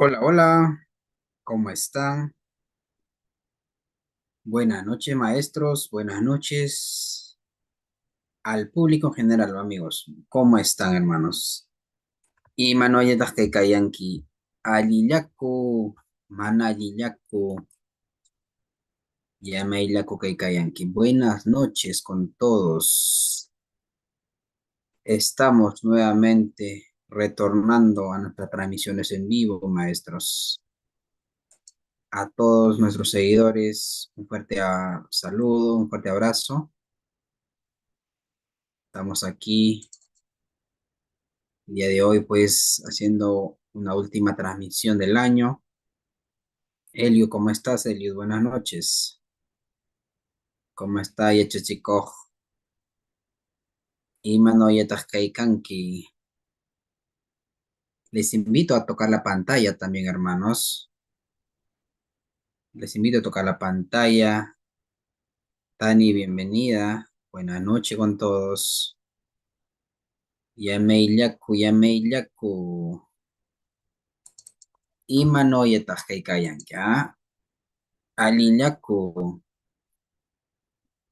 Hola, hola, ¿cómo están? Buenas noches, maestros, buenas noches al público en general, amigos. ¿Cómo están, hermanos? Y Manoyetas que Kayanki, Alillaku, Manalillaku, Yameillaku que Kayanki. Buenas noches con todos. Estamos nuevamente retornando a nuestras transmisiones en vivo, maestros. A todos nuestros seguidores, un fuerte saludo, un fuerte abrazo. Estamos aquí el día de hoy, pues, haciendo una última transmisión del año. Elio, ¿cómo estás, Elio? Buenas noches. ¿Cómo está, Yachachikoj? Imano Yatajkaikanki. Les invito a tocar la pantalla también, hermanos. Les invito a tocar la pantalla. Tani, bienvenida. Buenas noches con todos. Yameillaku, Yameillaku. Imano Yatajkaikanki, ¿ah? Alillaku,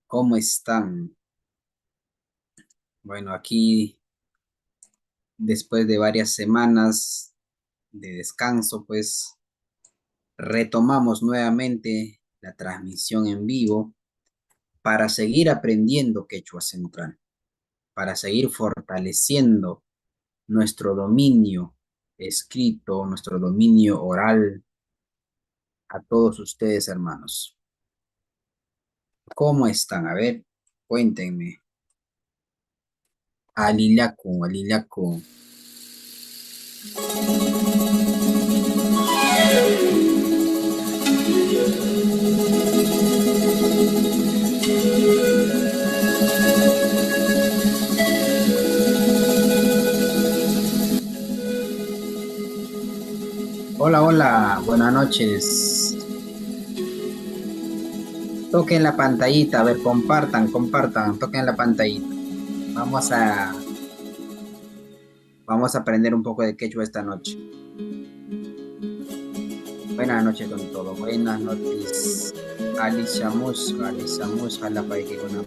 ¿cómo están? Bueno, aquí después de varias semanas de descanso, pues retomamos nuevamente la transmisión en vivo para seguir aprendiendo quechua central, para seguir fortaleciendo nuestro dominio escrito, nuestro dominio oral a todos ustedes, hermanos. ¿Cómo están? A ver, cuéntenme. Alilaku, Alilaku. Hola, hola, buenas noches. Toquen la pantallita, a ver, compartan, compartan, toquen la pantallita. Vamos a, vamos a aprender un poco de quechua esta noche. Buenas noches con todo, buenas noches. Alicia Musga, la paikiguna.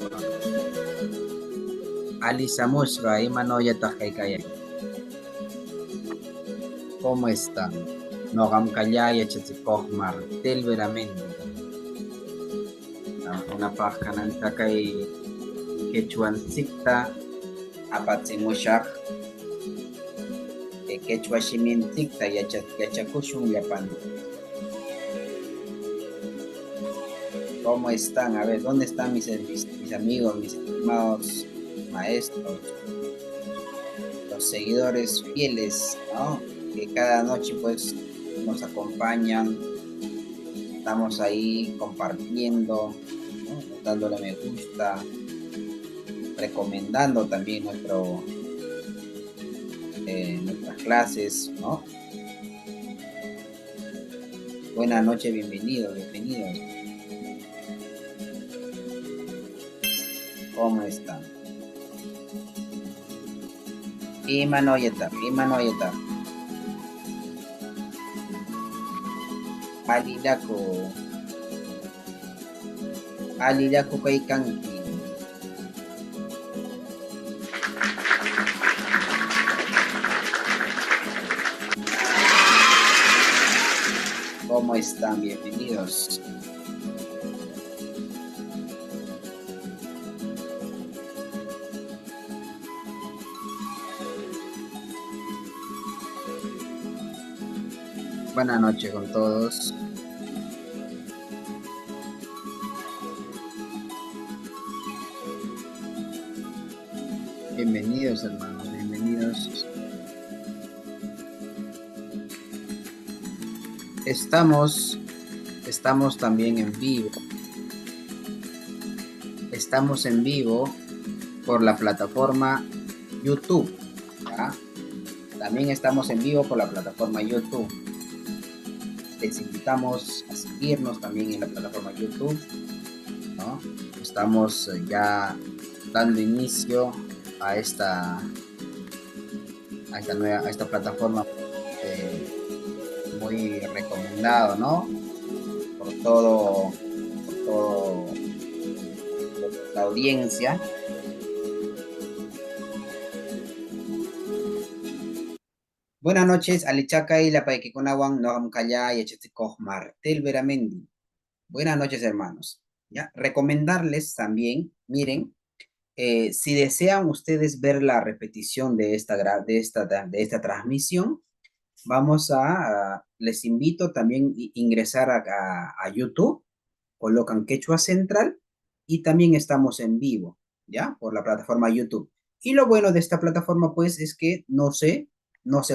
Alicia Musga, Imanoya Tajaikaya. ¿Cómo están? Nogam Kallaya Chatzikoh Martel Veramente. Una página Nantakai Quechuan Sikta, Apatzimushak. Quechua shimintikta yachakushun yapan. ¿Cómo están? A ver, ¿dónde están mis amigos, mis estimados maestros, los seguidores fieles, ¿no? Que cada noche pues nos acompañan, estamos ahí compartiendo, ¿no? Dándole me gusta, recomendando también nuestras clases, ¿no? Buenas noches, bienvenidos, bienvenidos. ¿Cómo están? Imanoyeta, Imanoyeta. Alilaku, Alilaku Kaikanki. ¿Cómo están? Bienvenidos. Buenas noches con todos. Bienvenidos, hermanos, bienvenidos. Estamos también en vivo. Estamos en vivo por la plataforma YouTube, ¿ya? También estamos en vivo por la plataforma YouTube. Les invitamos a seguirnos también en la plataforma YouTube, ¿no? Estamos ya dando inicio a esta plataforma muy recomendado, ¿no? Por todo la audiencia. Buenas noches, Alichaca y la Paiquiconawan, Noam Callá y Echetzikoh Martel Veramendi. Buenas noches, hermanos. ¿Ya? Recomendarles también, miren, si desean ustedes ver la repetición de de esta transmisión, les invito también a ingresar a YouTube, colocan Quechua Central y también estamos en vivo, ¿ya? Por la plataforma YouTube. Y lo bueno de esta plataforma, pues, es que no se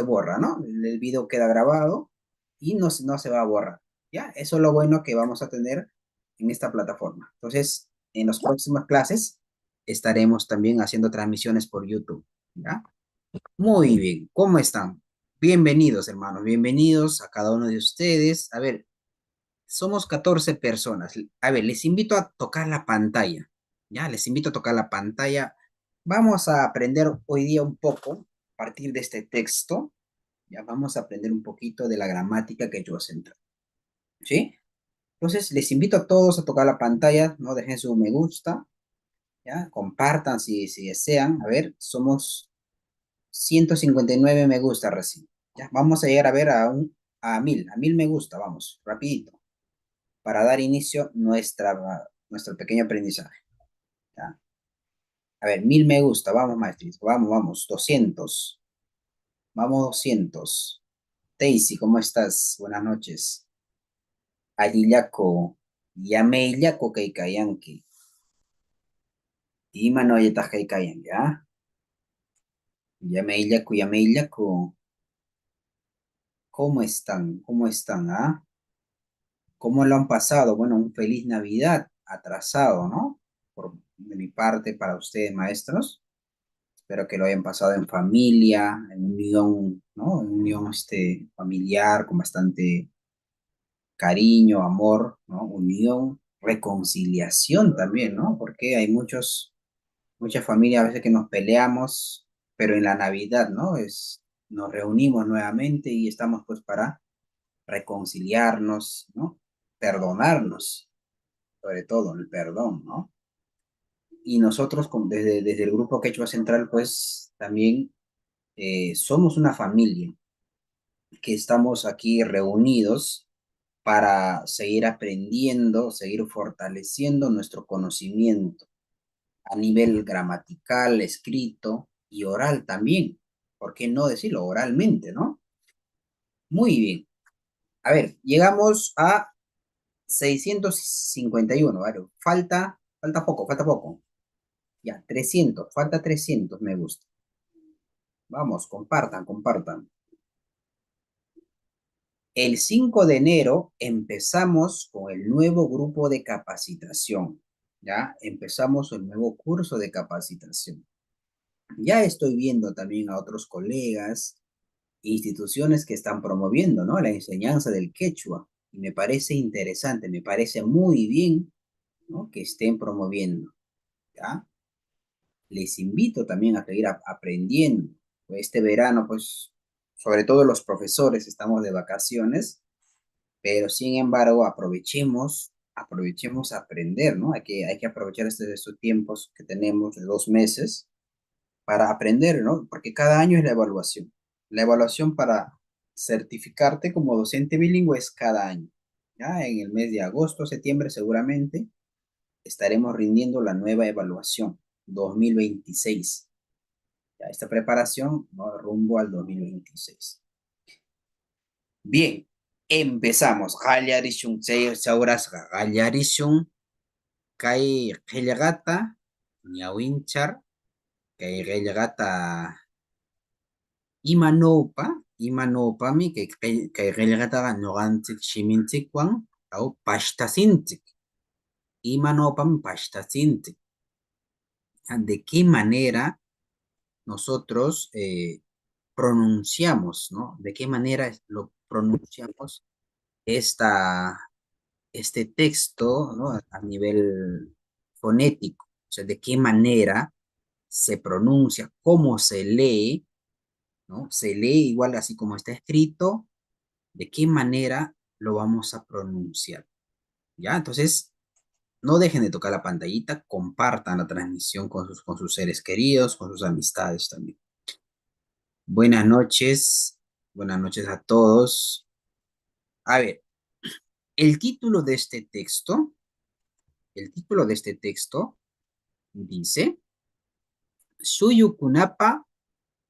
borra, ¿no? El video queda grabado y no se va a borrar, ¿ya? Eso es lo bueno que vamos a tener en esta plataforma. Entonces, en las próximas clases estaremos también haciendo transmisiones por YouTube, ¿ya? Muy bien, ¿cómo están? Bienvenidos, hermanos, bienvenidos a cada uno de ustedes. A ver, somos 14 personas. A ver, les invito a tocar la pantalla. Ya, les invito a tocar la pantalla. Vamos a aprender hoy día un poco a partir de este texto. Ya vamos a aprender un poquito de la gramática que yo centro. ¿Sí? Entonces, les invito a todos a tocar la pantalla. No dejen su me gusta. Ya, compartan si desean. A ver, somos 159 me gusta recién. Ya, vamos a llegar a ver a mil me gusta. Vamos, rapidito, para dar inicio nuestro pequeño aprendizaje. ¿Ya? A ver, 1000 me gusta, vamos, maestros, vamos, 200, vamos, 200. Daisy, ¿cómo estás? Buenas noches. Alillaco, Yameillako Keikayanki, Imano Yetas Keikayan, ¿ya? Yameillako, ¿cómo están? ¿Cómo están, ah? ¿Cómo lo han pasado? Bueno, un feliz Navidad atrasado, ¿no? De mi parte para ustedes, maestros. Espero que lo hayan pasado en familia, en unión, ¿no? En unión familiar, con bastante cariño, amor, ¿no? Unión, reconciliación también, ¿no? Porque hay muchas familias a veces que nos peleamos, pero en la Navidad, ¿no? Nos reunimos nuevamente y estamos pues para reconciliarnos, ¿no? Perdonarnos, sobre todo el perdón, ¿no? Y nosotros desde el grupo Quechua Central, pues también somos una familia que estamos aquí reunidos para seguir aprendiendo, seguir fortaleciendo nuestro conocimiento a nivel gramatical, escrito y oral también. ¿Por qué no decirlo oralmente, no? Muy bien. A ver, llegamos a 651, ¿vale? Falta poco, falta poco. Ya, 300, falta 300, me gusta. Vamos, compartan. El 5 de enero empezamos con el nuevo grupo de capacitación, ¿ya? Empezamos el nuevo curso de capacitación. Ya estoy viendo también a otros colegas, instituciones que están promoviendo, ¿no? La enseñanza del quechua. Y me parece interesante, me parece muy bien, ¿no? Que estén promoviendo, ¿ya? Les invito también a seguir aprendiendo. Este verano, pues, sobre todo los profesores, estamos de vacaciones. Pero sin embargo, aprovechemos a aprender, ¿no? Hay que aprovechar estos tiempos que tenemos de 2 meses para aprender, ¿no? Porque cada año es la evaluación. La evaluación para certificarte como docente bilingüe es cada año. Ya en el mes de agosto, septiembre, seguramente estaremos rindiendo la nueva evaluación 2026. Ya esta preparación, ¿no? Rumbo al 2026. Bien, empezamos. Gallarishun, sauras gallarishun, kai qillqata, ñawinchar, kay qillqata imanopami kay qillqataqa ñuqanchik shiminchikwan aw pashtasinchik. Imanopami pashtasinchik. ¿De qué manera nosotros pronunciamos, ¿no? ¿De qué manera lo pronunciamos esta este texto, ¿no? A nivel fonético, o sea, de qué manera se pronuncia, cómo se lee, ¿no? Se lee igual así como está escrito, de qué manera lo vamos a pronunciar. ¿Ya? Entonces, no dejen de tocar la pantallita, compartan la transmisión con sus seres queridos, con sus amistades también. Buenas noches a todos. A ver, el título de este texto, el título de este texto dice, Suyukunapa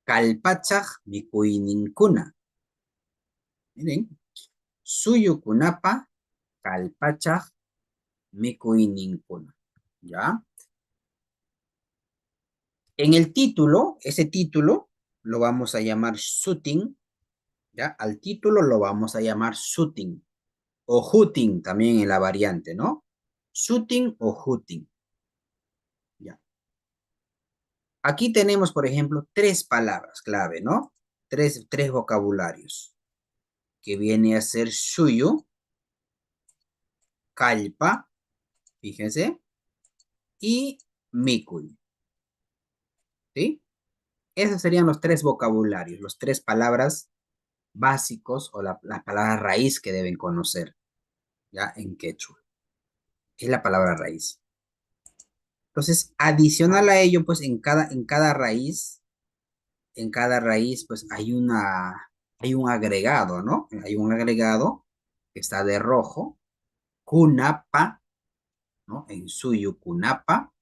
kalpachaj mikuyninkuna. Miren, Suyukunapa kalpachaj mikuyninkuna. ¿Ya? En el título, ese título lo vamos a llamar shooting, ¿ya? Al título lo vamos a llamar shooting o hooting también en la variante, ¿no? Shooting o hooting, ¿ya? Aquí tenemos, por ejemplo, tres palabras clave, ¿no? Tres vocabularios, que viene a ser suyo, kalpa, fíjense, y mikuy, ¿sí? Esos serían los tres vocabularios, los tres palabras básicos o la palabra raíz que deben conocer, ¿ya? En quechua. Es la palabra raíz. Entonces, adicional a ello, pues en cada raíz, pues hay un agregado, ¿no? Hay un agregado que está de rojo, kunapa, ¿no? En suyo kunapa,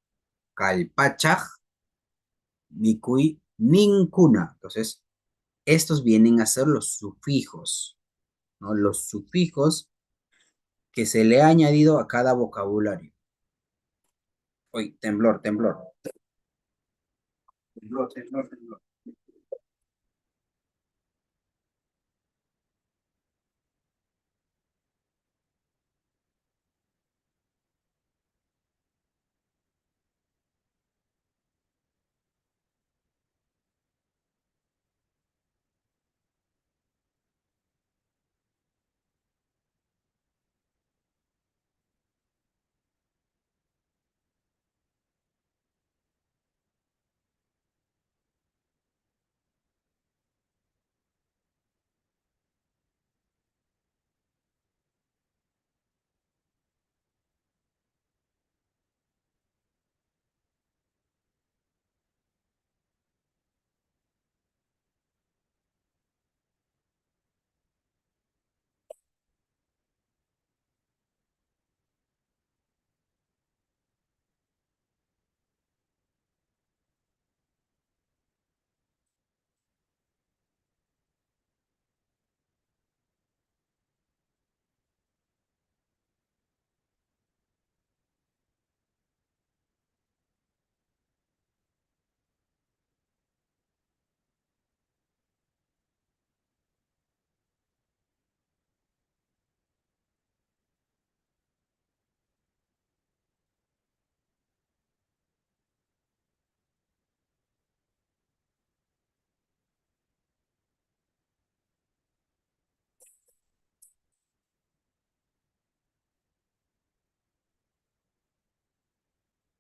kalpachaj, mikuy, ninkuna. Entonces, estos vienen a ser los sufijos, ¿no? Los sufijos que se le ha añadido a cada vocabulario. Uy, temblor, temblor. Temblor, temblor, temblor.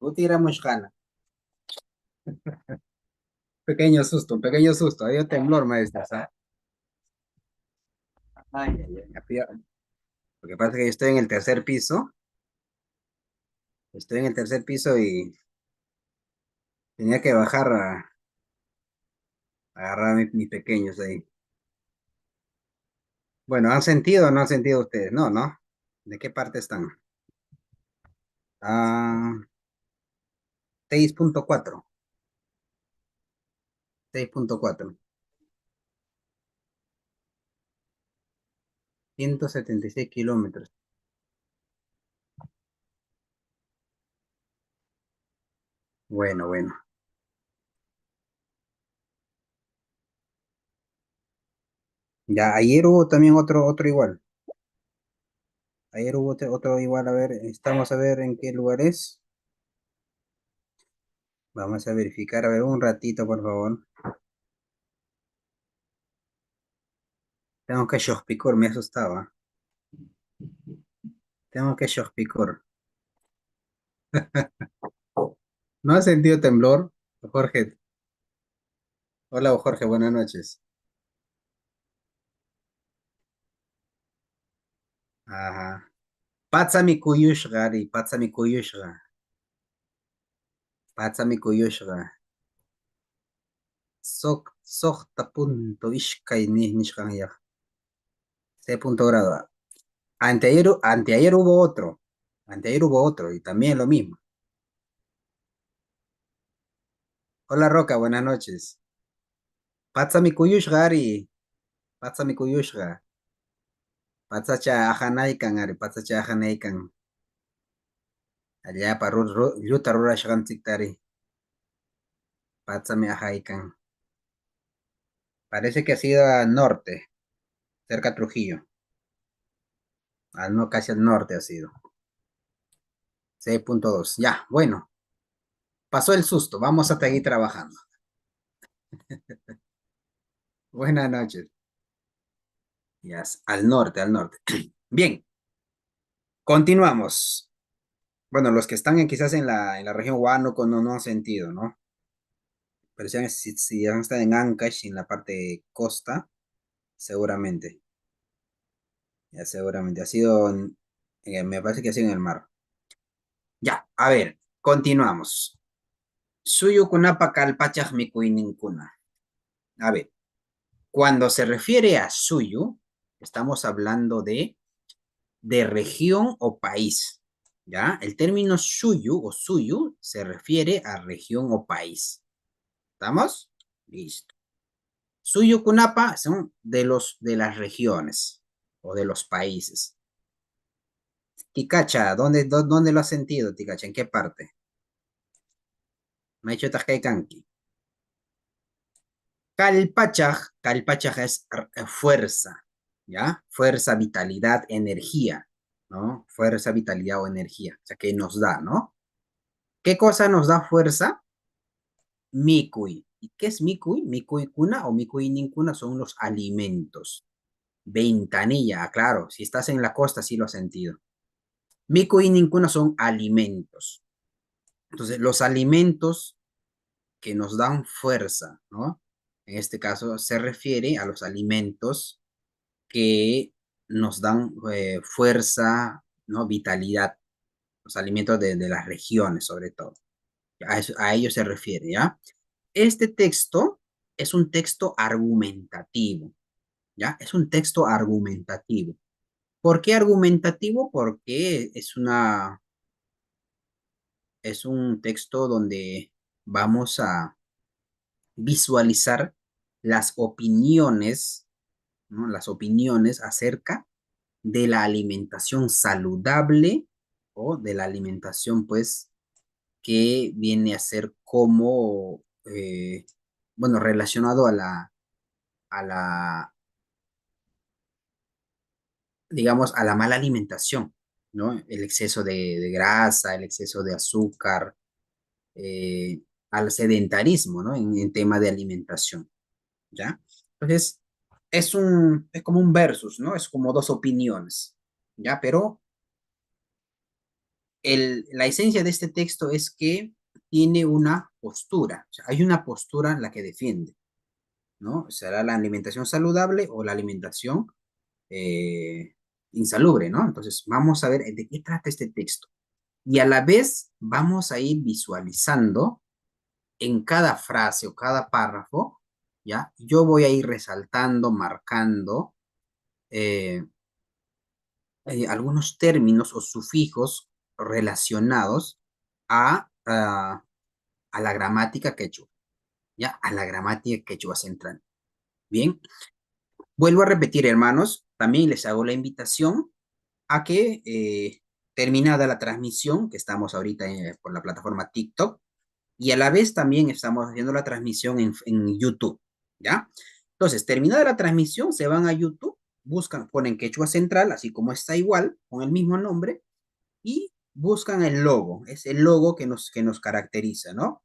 Utira Mushkana. Pequeño susto, un pequeño susto. Hay temblor, maestra. Ay, ay, ay. Lo que pasa es que yo estoy en el tercer piso. Estoy en el tercer piso y tenía que bajar a agarrar a mis pequeños ahí. Bueno, ¿han sentido o no han sentido ustedes? No, ¿no? ¿De qué parte están? Ah, 6.4. 6.4. 176 kilómetros. Bueno, bueno. Ya, ayer hubo también otro igual. Ayer hubo otro igual. A ver, estamos a ver en qué lugar es. Vamos a verificar, a ver, un ratito, por favor. Tengo que Picor, me asustaba. Tengo que Picor. ¿No has sentido temblor? Jorge, hola Jorge, buenas noches. Ajá. Patsami kuyushqa, patsami kuyushqa, patsami kuyushqa. Soqta punto ishkay nishqanyaq. 6 grado. Anteayer hubo otro. Anteayer hubo otro y también lo mismo. Hola Roca, buenas noches. Patsami kuyushqa, Ari. Patsami kuyushqa. Patsacha ajanaykan, Ari. Patsacha ajanaykan. Allapa lluta rurashqanchikta, Ari. Patsami ajaykan. Parece que ha sido al norte, cerca de Trujillo. No, casi al norte ha sido. 6.2. Ya, bueno, pasó el susto. Vamos a seguir trabajando. Buenas noches. Ya, al norte, al norte. Bien, continuamos. Bueno, los que están quizás en la región Huánuco no han sentido, ¿no? Pero si han estado en Ancash, en la parte costa, seguramente. Ya seguramente. Ha sido, me parece que ha sido en el mar. Ya, a ver, continuamos. Suyu kunapa kalpachaj mikuyninkuna. A ver, cuando se refiere a suyu, estamos hablando de región o país. ¿Ya? El término suyu o suyu se refiere a región o país. ¿Estamos? Listo. Suyu kunapa son de las regiones o de los países. Tikacha, ¿dónde lo has sentido, Tikacha? ¿En qué parte? Me ha hecho Tajkaikanki. Kalpachaj es fuerza, ¿ya? Fuerza, vitalidad, energía, ¿no? Fuerza, vitalidad o energía, o sea, que nos da, ¿no? ¿Qué cosa nos da fuerza? Mikui. ¿Y qué es mikui? Mikui kuna o mikui ninkuna son los alimentos. Ventanilla, claro, si estás en la costa sí lo has sentido. Mikui ninkuna son alimentos. Entonces, los alimentos que nos dan fuerza, ¿no? En este caso se refiere a los alimentos que nos dan fuerza, ¿no? Vitalidad, los alimentos de las regiones sobre todo. A ello se refiere, ¿ya? Este texto es un texto argumentativo, ¿ya? Es un texto argumentativo. ¿Por qué argumentativo? Porque es un texto donde vamos a visualizar las opiniones, ¿no? Las opiniones acerca de la alimentación saludable o de la alimentación, pues, que viene a ser como, bueno, relacionado a la, digamos, a la mala alimentación, ¿no? El exceso de grasa, el exceso de azúcar, eh, al sedentarismo, ¿no? En tema de alimentación, ¿ya? Entonces, es como un versus, ¿no? Es como dos opiniones, ¿ya? Pero la esencia de este texto es que tiene una postura, o sea, hay una postura en la que defiende, ¿no? ¿Será la alimentación saludable o la alimentación eh, insalubre, ¿no? Entonces, vamos a ver de qué trata este texto. Y a la vez vamos a ir visualizando en cada frase o cada párrafo, ¿ya? Yo voy a ir resaltando, marcando eh, algunos términos o sufijos relacionados a la gramática quechua, ¿ya? A la gramática quechua central. Bien, vuelvo a repetir, hermanos, también les hago la invitación a que terminada la transmisión, que estamos ahorita por la plataforma TikTok, y a la vez también estamos haciendo la transmisión en YouTube, ¿ya? Entonces, terminada la transmisión, se van a YouTube, buscan, ponen Quechua Central, así como está igual, con el mismo nombre, y buscan el logo, es el logo que nos caracteriza, ¿no?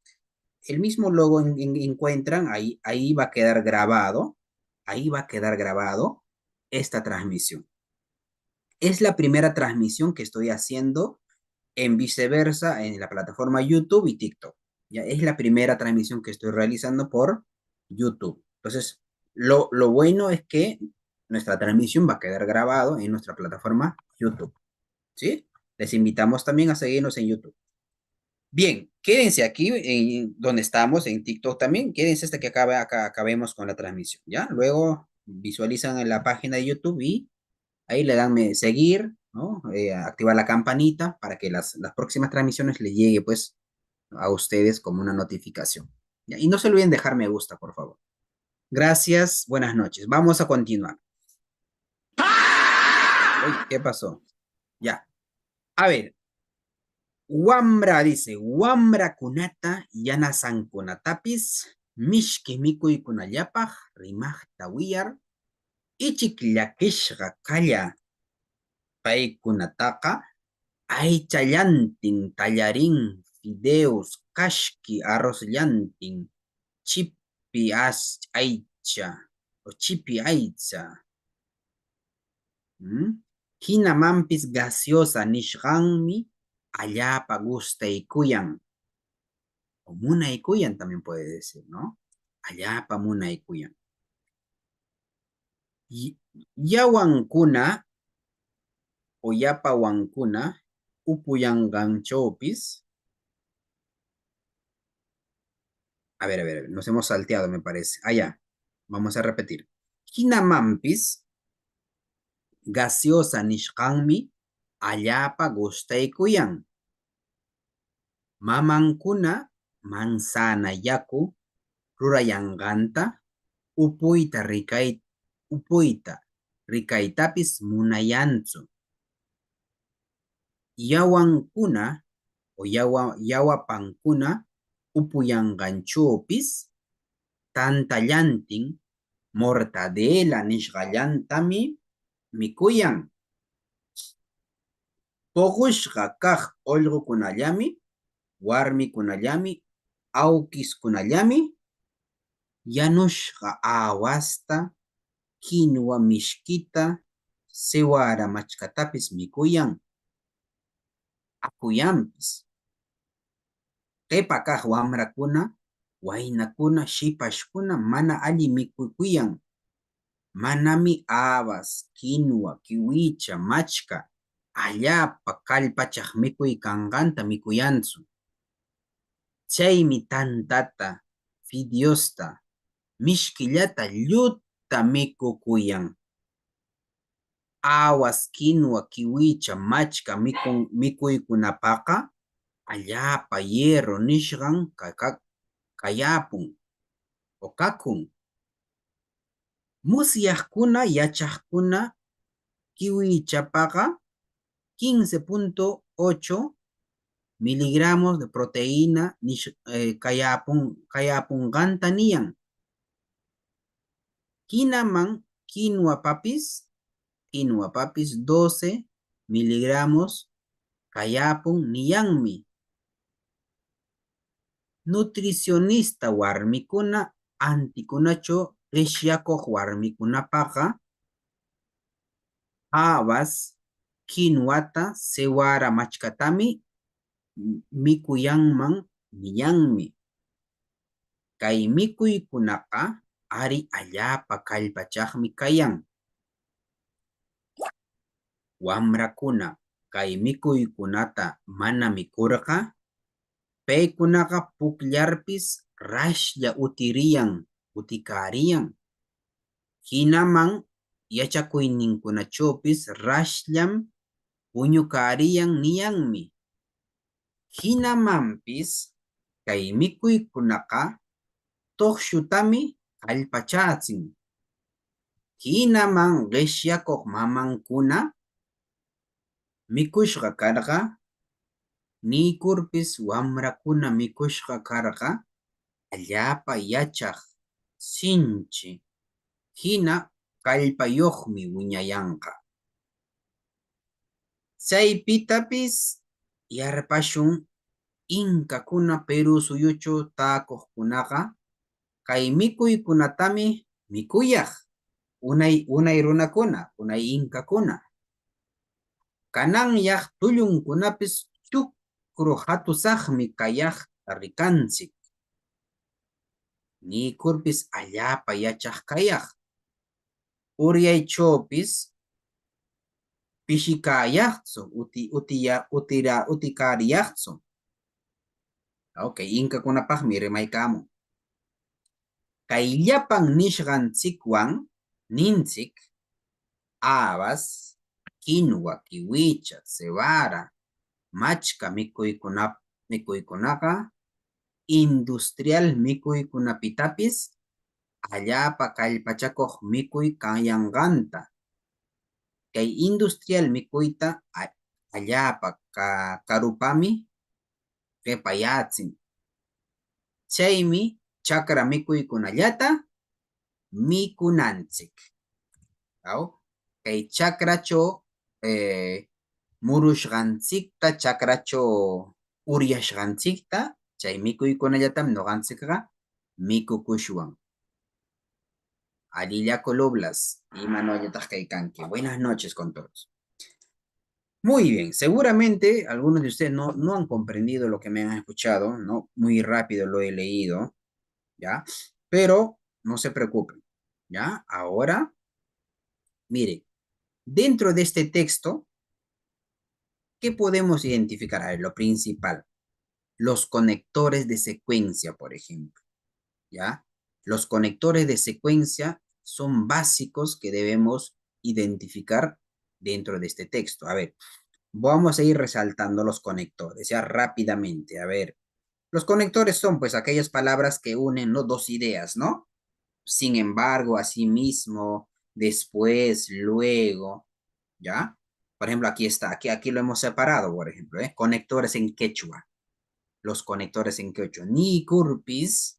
El mismo logo encuentran, ahí va a quedar grabado, ahí va a quedar grabado esta transmisión. Es la primera transmisión que estoy haciendo en viceversa en la plataforma YouTube y TikTok. Ya es la primera transmisión que estoy realizando por YouTube. Entonces, lo bueno es que nuestra transmisión va a quedar grabado en nuestra plataforma YouTube, ¿sí? Les invitamos también a seguirnos en YouTube. Bien, quédense aquí en donde estamos, en TikTok también. Quédense hasta que acabemos con la transmisión, ¿ya? Luego visualizan en la página de YouTube y ahí le dan seguir, ¿no? Activar la campanita para que las próximas transmisiones les llegue, pues, a ustedes como una notificación. ¿Ya? Y no se olviden dejar me gusta, por favor. Gracias, buenas noches. Vamos a continuar. Uy, ¿qué pasó? Ya. A ver, Wambra dice, Wambra kunata yana sankunatapis, mishki mikuy kunallapaj, rimajta wiyar, ichik llakishqa kalla paykunataqa, aychallantin tallarin, fideos, kashki, arroz llantin, chipi aycha, o chipi aycha. Hinamampis gaseosa nishqanmi allapa gustaykuyan. O munaykuyan también puede decir, ¿no? Allapa munaykuyan. Yawankuna o yapawankuna upuyanganchopis. A ver, nos hemos salteado, me parece. Allá, vamos a repetir. Hinamampis gaseosa nishqanmi allapa gustaykuyan. Mamankuna manzana yaku rurayanganta upuyta rikaytapis munayantsu. Yawankuna o yawapankuna upuyanganchopis tantallantin mortadela nishqallantami mikuyan. Poqushqa kaq ollqukunallami warmikunallami awkiskunallami yanushqa awasta kinwa mishkita sewara machkatapis mikuyan. Akuyanpis. Qhipa kaq wamrakuna, waynakuna, shipashkuna mana alli mikuykuyan. Manami habas, quinoa, kiwicha, machka, allapa kallpachaq mikuy kanqanta mikuyantsu. Chaymi tantata, fideosta, mishkillata llutta mikukuyan. Awas, quinoa, kiwicha, machka mikuykunapaqa allapa hierro nishqan kayapun o kakun. Musyaqkuna yachaqkuna kiwichapaqa 15.8 miligramos de proteína kayapunqanta niyan. Hinaman quinoa papis 12 miligramos kayapun niyanmi. Nutricionista warmikuna antikunacho qishyakuq warmikunapaqa habas, quinoata, sewara machkatami mikuyanman niyanmi. Kay mikuykunaqa ari allapa kallpachaqmi kayan. Wamrakuna kay mikuykunata mana mikurqa paykunaqa pukllarpis rashlla utikariyan. Hinaman yachakuyninkunachopis rashllam puñukariyan niyanmi. Hinamanpis kay mikuykunaqa tuqshutami kallpachachin. Hinaman qishyakuq mamankuna mikushqa karqa nikurpis wamrakuna mikushqa karqa allapa yachaq sinchi hina kallpayuqmi wiñayanqa. Chaypitapis yarpashun Incakuna Perú suyucho taakuqkunaqa kay mikuykunatami mikuyaq. Unay runakuna, unay Incakuna. Kananyaq tullunkunapis chukru hatusaqmi kayaqta rikanchik. Nikurpis allapa yachaq kayaq. Uriaychopis pishikayaqtsu utikariyaqtsu. Ok, inkakunapaqmi rimaykamun. Kayllapan nishqanchikwan ninchik habas, quinoa, kiwicha, cebara, machka mikuykunaqa industrial mikuykunapitapis allapa kallpachakuq mikuy kayanqanta. Kay industrial mikuyta allapa karupami qhipayachin. Chaymi chakra mikuykunallata mikunanchik. ¿Aw? Kay chakracho murushqanchikta, chakracho uryashqanchikta, chay mikuykunallatam noqanchikqa mikukushwan. Alillakulublas, imanollataq kaykanki. Buenas noches con todos. Muy bien, seguramente algunos de ustedes no han comprendido lo que me han escuchado, ¿no? Muy rápido lo he leído, ¿ya? Pero no se preocupen, ¿ya? Ahora, mire, dentro de este texto, ¿qué podemos identificar? A ver, lo principal, los conectores de secuencia, por ejemplo, ¿ya? Los conectores de secuencia son básicos que debemos identificar dentro de este texto. A ver, vamos a ir resaltando los conectores ya rápidamente. A ver, los conectores son pues aquellas palabras que unen, ¿no? Dos ideas, ¿no? Sin embargo, asimismo, después, luego, ¿ya? Por ejemplo, aquí está, aquí lo hemos separado, por ejemplo, ¿eh? Conectores en quechua. Los conectores en quechua. Nikurpis,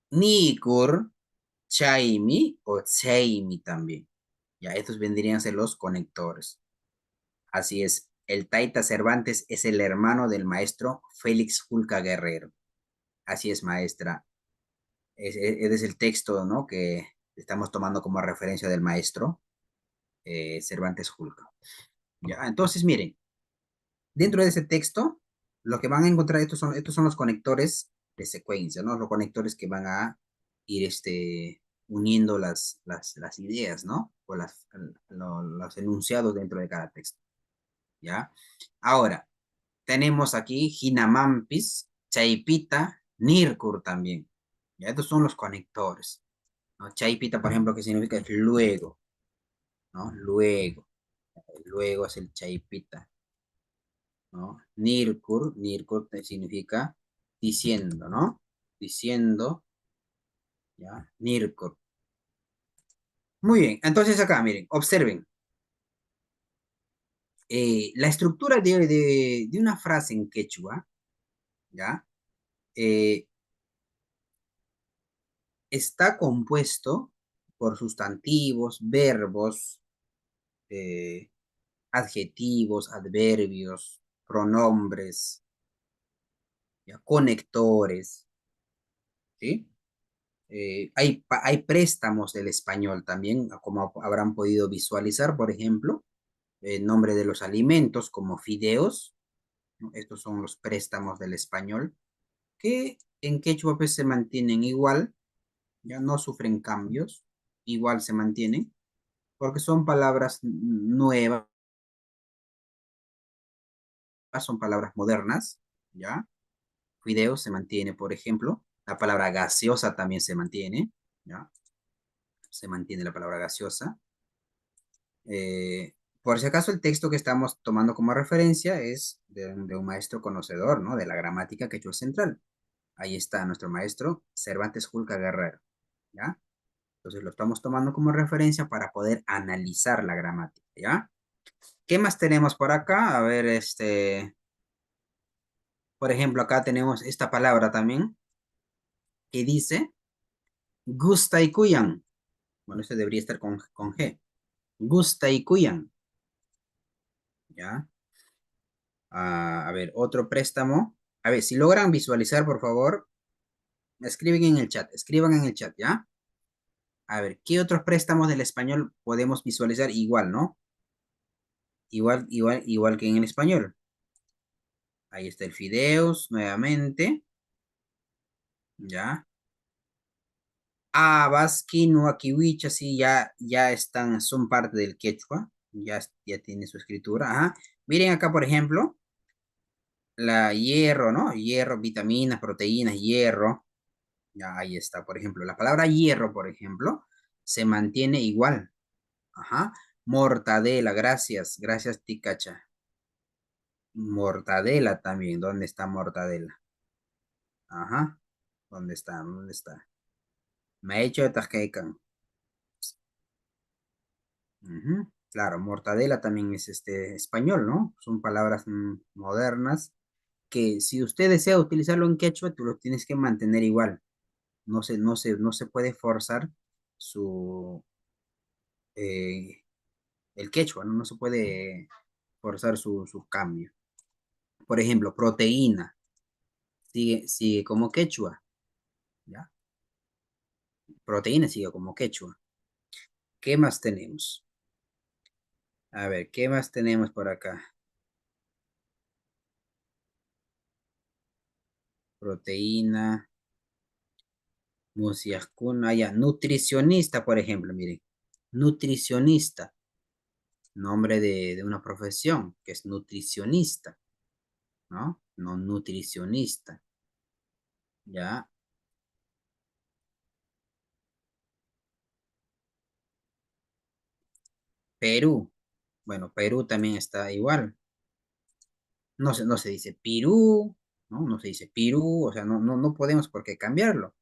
nikur, chaimi o chaimi también. Ya, estos vendrían a ser los conectores. Así es, el Taita Cervantes es el hermano del maestro Félix Julca Guerrero. Así es, maestra. Es el texto, ¿no? Que estamos tomando como referencia del maestro Cervantes Julca. Ya, entonces, miren, dentro de ese texto, lo que van a encontrar, estos son los conectores de secuencia, ¿no? Los conectores que van a ir uniendo las ideas, ¿no? O los enunciados dentro de cada texto. ¿Ya? Ahora, tenemos aquí Hinamampis, Chaipita, Nirkur también. ¿Ya? Estos son los conectores, ¿no? Chaipita, por ejemplo, que significa luego, ¿no? Luego es el Chaipita, ¿no? Nirkur significa diciendo, ¿no? Diciendo, ¿ya? Nirkur. Muy bien, entonces acá, miren, observen. La estructura de una frase en quechua, ¿ya? Está compuesto por sustantivos, verbos, adjetivos, adverbios, pronombres, ¿ya? Conectores, ¿sí? Hay préstamos del español también, como habrán podido visualizar, por ejemplo, el nombre de los alimentos como fideos, ¿no? Estos son los préstamos del español, que en quechua pues se mantienen igual, ya no sufren cambios, igual se mantienen, porque son palabras nuevas, son palabras modernas, ¿ya? Fideos se mantiene, por ejemplo. La palabra gaseosa también se mantiene, ¿ya? Se mantiene la palabra gaseosa. Por si acaso, el texto que estamos tomando como referencia es de un maestro conocedor, ¿no? De la gramática quechua central. Ahí está nuestro maestro Cervantes Julca Guerrero, ¿ya? Entonces lo estamos tomando como referencia para poder analizar la gramática, ¿ya? ¿Qué más tenemos por acá? A ver, por ejemplo, acá tenemos esta palabra también que dice gusta y cuyan. Bueno, este debería estar con G. Gusta y cuyan. ¿Ya? A ver, otro préstamo. A ver, si logran visualizar, por favor, escriben en el chat. Escriban en el chat, ¿ya? A ver, ¿qué otros préstamos del español podemos visualizar igual, ¿no? Igual que en el español. Ahí está el fideos, nuevamente. ¿Ya? Habas, quinoa, kiwicha, sí, ya están, son parte del quechua, ya tiene su escritura. Ajá. Miren acá, por ejemplo, la hierro, ¿no? Hierro, vitaminas, proteínas, hierro. Ya ahí está, por ejemplo, la palabra hierro, por ejemplo, se mantiene igual. Ajá. Mortadela, gracias, Ticacha. Mortadela también, ¿dónde está mortadela? Ajá, ¿dónde está? ¿Dónde está? Me ha hecho de tasquecan. Ujú. Claro, mortadela también es español, ¿no? Son palabras modernas que si usted desea utilizarlo en quechua, tú lo tienes que mantener igual. No se puede forzar su, eh, el quechua, ¿no? No se puede forzar su cambio. Por ejemplo, proteína, sigue como quechua, ¿ya? Proteína sigue como quechua. ¿Qué más tenemos? A ver, ¿qué más tenemos por acá? Proteína, musiascuna, ya, nutricionista, por ejemplo, miren. Nutricionista, nombre de una profesión, que es nutricionista, ¿no? No nutricionista, ¿ya? Perú, bueno, Perú también está igual. No se dice Pirú, ¿no? No se dice Pirú, o sea, no podemos por qué cambiarlo,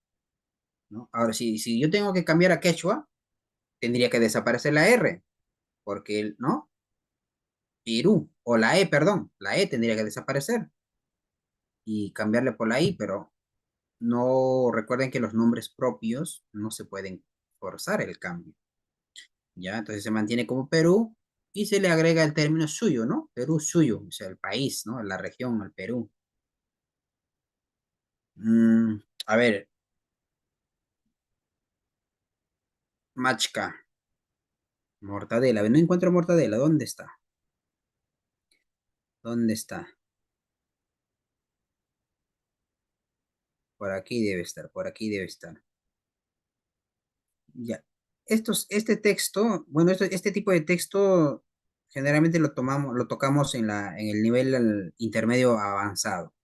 ¿no? Ahora, si yo tengo que cambiar a quechua, tendría que desaparecer la R, porque, ¿no? Perú, o la E, perdón, la E tendría que desaparecer y cambiarle por la I, pero no recuerden que los nombres propios no se pueden forzar el cambio, ¿ya? Entonces se mantiene como Perú y se le agrega el término suyo, ¿no? Perú suyo, o sea, el país, ¿no? La región, el Perú. A ver, machca, mortadela, a ver, no encuentro mortadela, ¿dónde está? ¿Dónde está? Por aquí debe estar, por aquí debe estar. Ya. Este texto, bueno, este tipo de texto generalmente lo tocamos en el nivel intermedio avanzado,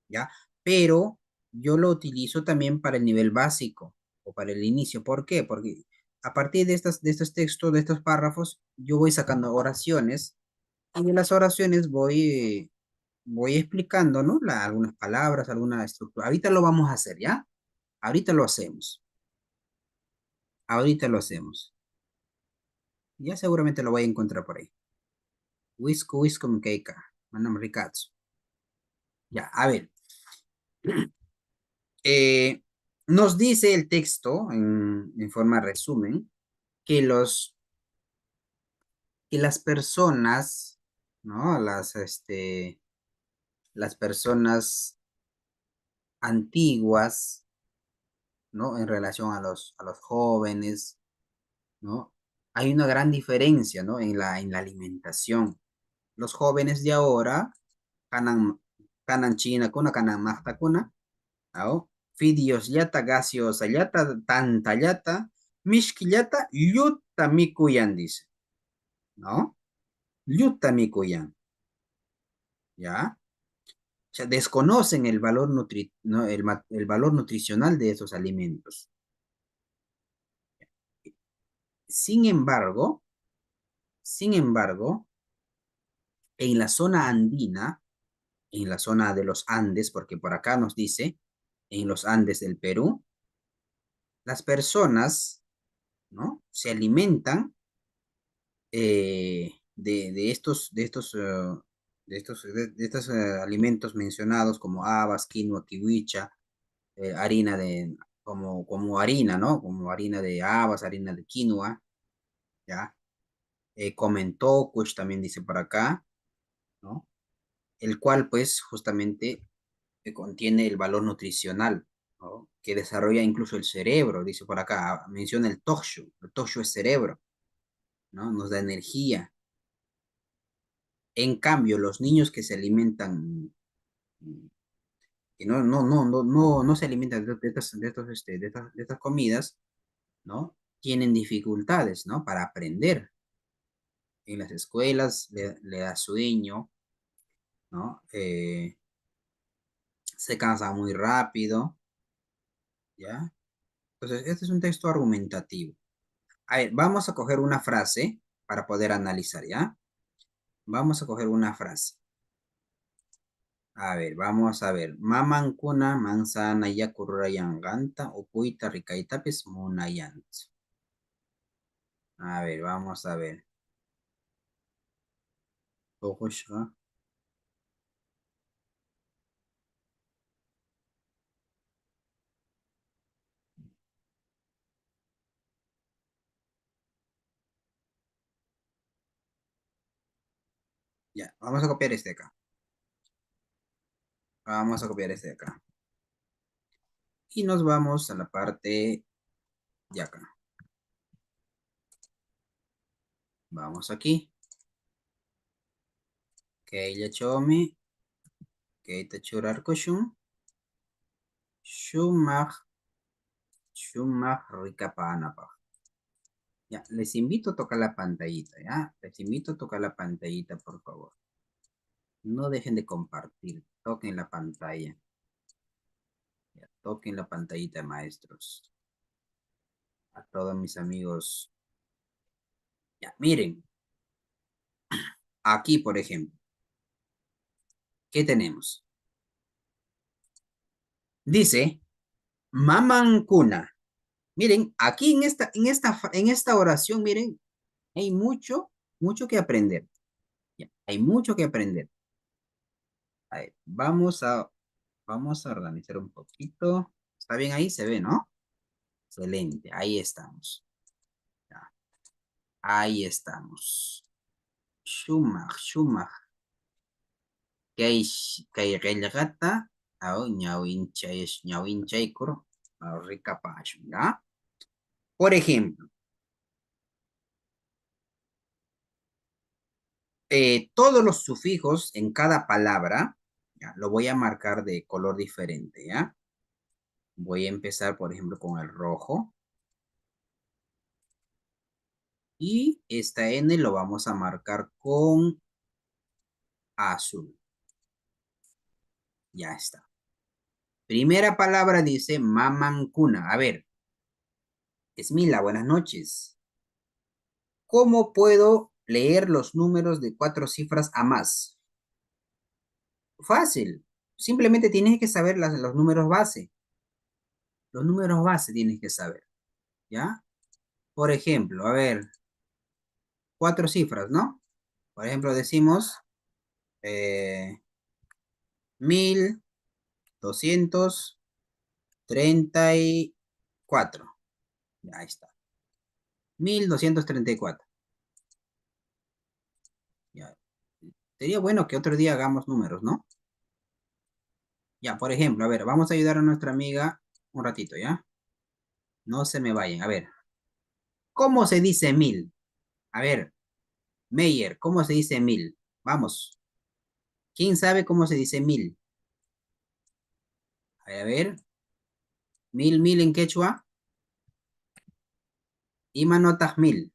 ¿ya? Pero yo lo utilizo también para el nivel básico o para el inicio. ¿Por qué? Porque a partir de estos textos, de estos párrafos, yo voy sacando oraciones y de las oraciones voy explicando, ¿no? Algunas palabras, alguna estructura. Ahorita lo vamos a hacer, ¿ya? Ahorita lo hacemos. Ahorita lo hacemos. Ya seguramente lo voy a encontrar por ahí. Wisco, wisco, mkeika. Manam ricazzo. Ya, a ver. Eh, nos dice el texto, en forma resumen, que que las personas, ¿no? Las personas antiguas, ¿no? En relación a los jóvenes, ¿no? Hay una gran diferencia, ¿no? En la alimentación. Los jóvenes de ahora, kanan, kanan china kuna, kanan mahta kuna, ¿no? Fideos yata, gaseosa yata, tanta yata, mishkillata, yuta mikuyan, dice, ¿no? Yuta mikuyan, ¿ya? O sea, desconocen el valor no, el valor nutricional de esos alimentos. Sin embargo, sin embargo, en la zona andina, en la zona de los Andes, porque por acá nos dice, en los Andes del Perú, las personas, ¿no? Se alimentan de estos alimentos mencionados como habas, quinoa, kiwicha, harina como harina, ¿no? Como harina de habas, harina de quinoa, ¿ya? Comentocush también dice por acá, ¿no? El cual pues justamente contiene el valor nutricional, ¿no? Que desarrolla incluso el cerebro, dice por acá, menciona el tokshu es cerebro, ¿no? Nos da energía. En cambio, los niños que se alimentan, que no se alimentan de estas comidas, ¿no? Tienen dificultades, ¿no? Para aprender. En las escuelas le da sueño, ¿no? Se cansa muy rápido, ¿ya? Entonces, este es un texto argumentativo. A ver, vamos a coger una frase para poder analizar, ¿ya? Vamos a coger una frase. A ver, vamos a ver. Mamankuna manzana yakurayanganta upuita rikaitapis munayant. A ver, vamos a ver. Ojoshka. Ya, vamos a copiar este acá. Vamos a copiar este acá. Y nos vamos a la parte de acá. Vamos aquí. Keila chomi. Keita churar koshun. Shumach. Shumach rikapanapaj. Ya, les invito a tocar la pantallita, ¿ya? Les invito a tocar la pantallita, por favor. No dejen de compartir. Toquen la pantalla. Ya, toquen la pantallita, maestros. A todos mis amigos. Ya, miren. Aquí, por ejemplo. ¿Qué tenemos? Dice, mamancuna. Miren, aquí en esta oración, miren, hay mucho que aprender. Ya, hay mucho que aprender. A ver, vamos a organizar un poquito. ¿Está bien ahí? Se ve, ¿no? Excelente, ahí estamos. Ya, ahí estamos. Shumach. Kay qillqata, aw ñawinchaykur rikapashun, ¿ya? Por ejemplo, todos los sufijos en cada palabra, ya, lo voy a marcar de color diferente, ¿ya? Voy a empezar, por ejemplo, con el rojo. Y esta N lo vamos a marcar con azul. Ya está. Primera palabra dice mamancuna. A ver, Esmila, buenas noches. ¿Cómo puedo leer los números de 4 cifras a más? Fácil. Simplemente tienes que saber los números base. Los números base tienes que saber. ¿Ya? Por ejemplo, a ver, 4 cifras, ¿no? Por ejemplo, decimos 1234. Ya está. 1234. Ya. Sería bueno que otro día hagamos números, ¿no? Ya, por ejemplo, a ver, vamos a ayudar a nuestra amiga un ratito, ¿ya? No se me vayan. A ver, ¿cómo se dice 1000? A ver, Meyer, ¿cómo se dice 1000? Vamos. ¿Quién sabe cómo se dice 1000? A ver, 1000 en quechua. Imanotaj 1000.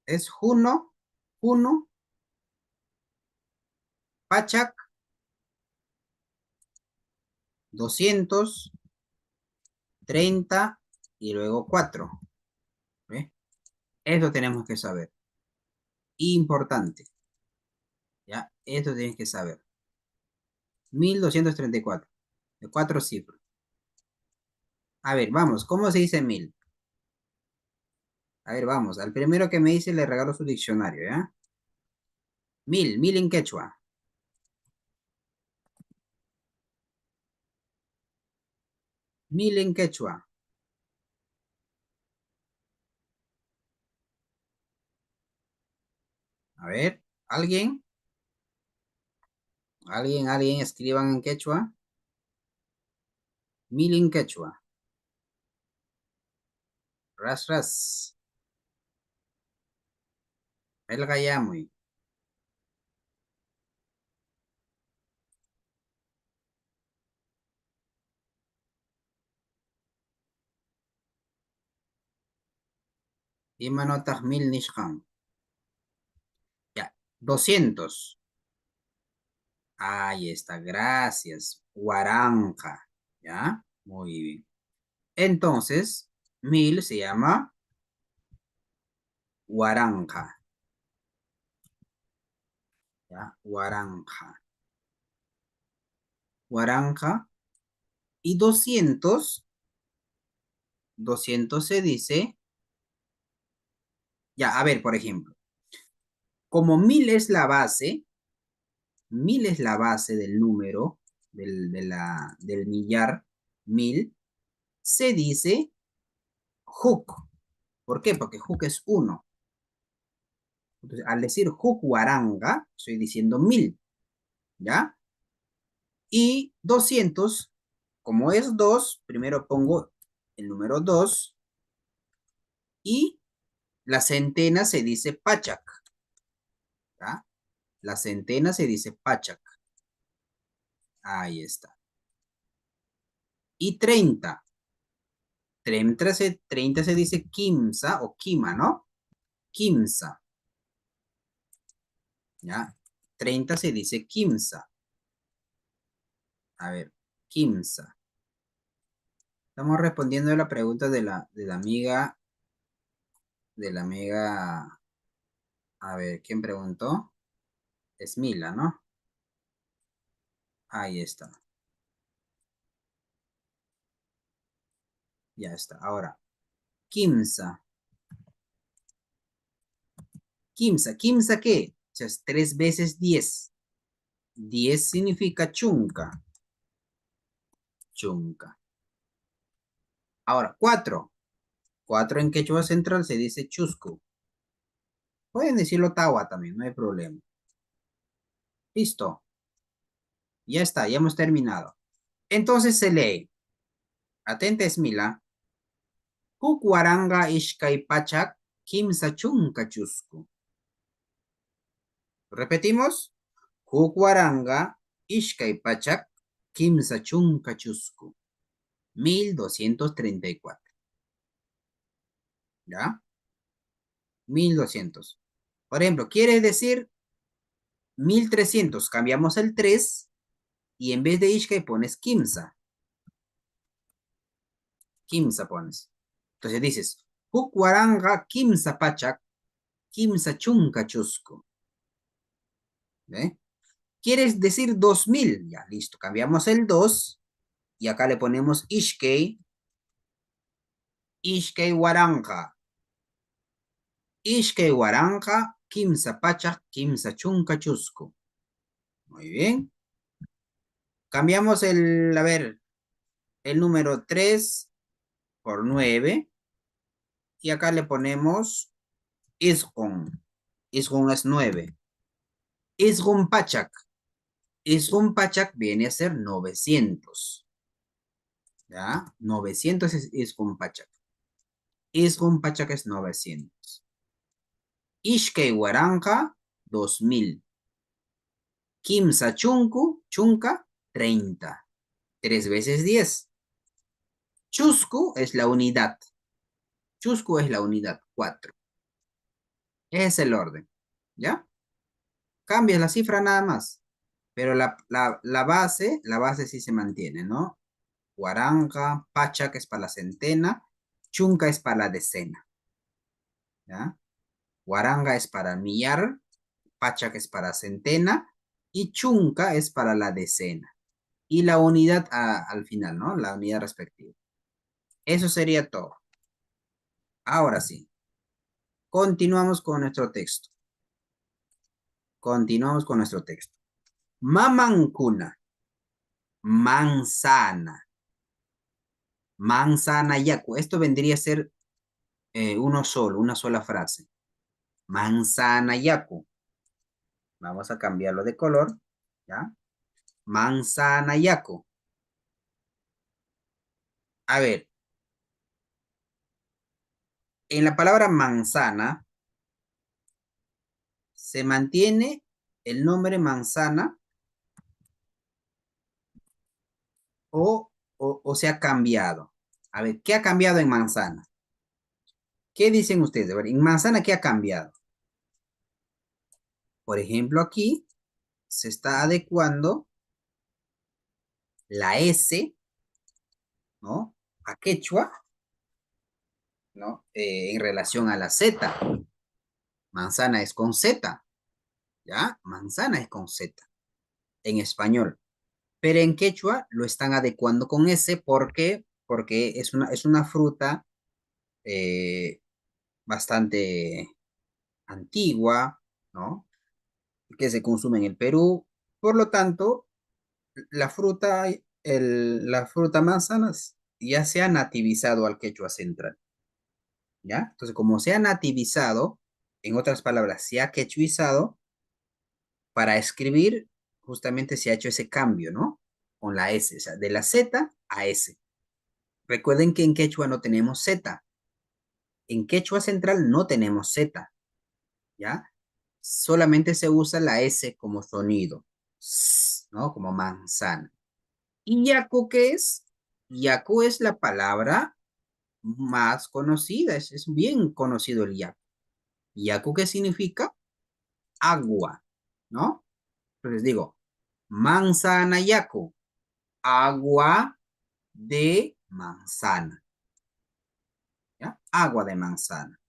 Es Juno, Pachak, 230 y luego 4. ¿Ve? Eso tenemos que saber. Importante. ¿Ya? Esto tienes que saber. 1234. De 4 cifras. A ver, vamos. ¿Cómo se dice 1000? A ver, vamos. Al primero que me dice le regalo su diccionario, ¿ya? 1000 en quechua. 1000 en quechua. A ver, ¿alguien? ¿Alguien escriban en quechua? 1000 en quechua. Ras. El gayamuy. Imanotah mil nishhan. Ya, 200. Ahí está, gracias. Guaranja. ¿Ya? Muy bien. Entonces, 1000 se llama guaranja. ¿Ya? Guaranja. Guaranja. Y 200 se dice, ya, a ver, por ejemplo, como 1000 es la base, 1000 es la base del número, del millar, 1000, se dice hook. ¿Por qué? Porque hook es 1. Entonces, al decir hook guaranga, estoy diciendo 1000, ¿ya? Y 200, como es 2, primero pongo el número 2 y la centena se dice pachak, ¿ya? La centena se dice pachak. Ahí está. Y 30. 30 se dice kimsa o kima, ¿no? Kimsa, ¿ya? 30 se dice kimsa. A ver, kimsa. Estamos respondiendo a la pregunta de la amiga, a ver, ¿quién preguntó? Es Mila, ¿no? Ahí está. Ya está. Ahora, Kimsa. Kimsa. ¿Kimsa qué? O sea, es 3 veces 10. 10 significa chunca. Chunca. Ahora, 4. 4 en quechua central se dice chusco. Pueden decirlo tawa también, no hay problema. Listo. Ya está, ya hemos terminado. Entonces se lee. Atenta, Esmila. Kukwaranga ishkay pachak kimsa chunka chusco. Repetimos. Kukwaranga ishkay pachak kimsa chunka chusco. 1234. ¿Ya? 1200. Por ejemplo, quiere decir 1300. Cambiamos el 3 y en vez de ishkay pones kimsa. Kimsa pones. Entonces dices, Kukwaranga kimsa pachak kimsa chunka chusco. ¿Ve? ¿Quieres decir 2000? Ya, listo. Cambiamos el 2 y acá le ponemos ishkay. Ishkay waranja. Ishkay waranja kimsa pachak kimsa chunka chusco. Muy bien. Cambiamos a ver, el número 3 por 9 y acá le ponemos isgun. Isgun es 9. Isgun pachak. Isgun pachak viene a ser 900. ¿Ya? 900 es isgun pachak. Isgun pachak es 900. Ishkay waranja 2000. Kimsa chunka 30. 3 veces 10. Chusco es la unidad. Chusco es la unidad, 4. Es el orden, ¿ya? Cambias la cifra nada más, pero la base sí se mantiene, ¿no? Guaranga, pacha, que es para la centena, chunca es para la decena, ¿ya? Guaranga es para millar, pacha, que es para centena, y chunca es para la decena. Y la unidad al final, ¿no? La unidad respectiva. Eso sería todo. Ahora sí, continuamos con nuestro texto. Continuamos con nuestro texto. Mamancuna, manzana, manzana yaku. Esto vendría a ser uno solo, una sola frase. Manzana yaku. Vamos a cambiarlo de color, ¿ya? Manzana yaku. A ver, en la palabra manzana se mantiene el nombre manzana o se ha cambiado. A ver, ¿qué ha cambiado en manzana? ¿Qué dicen ustedes? A ver, en manzana, ¿qué ha cambiado? Por ejemplo, aquí se está adecuando la S, ¿no? A quechua, ¿no? En relación a la Z. Manzana es con Z, ¿ya? Manzana es con Z en español. Pero en quechua lo están adecuando con S porque es una fruta eh, bastante antigua, ¿no? Que se consume en el Perú. Por lo tanto, la fruta manzanas ya se ha nativizado al quechua central, ¿ya? Entonces, como se ha nativizado, en otras palabras, se ha quechuizado, para escribir justamente se ha hecho ese cambio, ¿no? Con la S, o sea, de la Z a S. Recuerden que en quechua no tenemos Z. En quechua central no tenemos Z, ¿ya? Solamente se usa la S como sonido, ¿no? Como manzana. ¿Y yaco qué es? Yaco es la palabra más conocida, es bien conocido el yaco. ¿Yaco qué significa? Agua, ¿no? Entonces digo, manzana yaco, agua de manzana, ¿ya? Agua de manzana.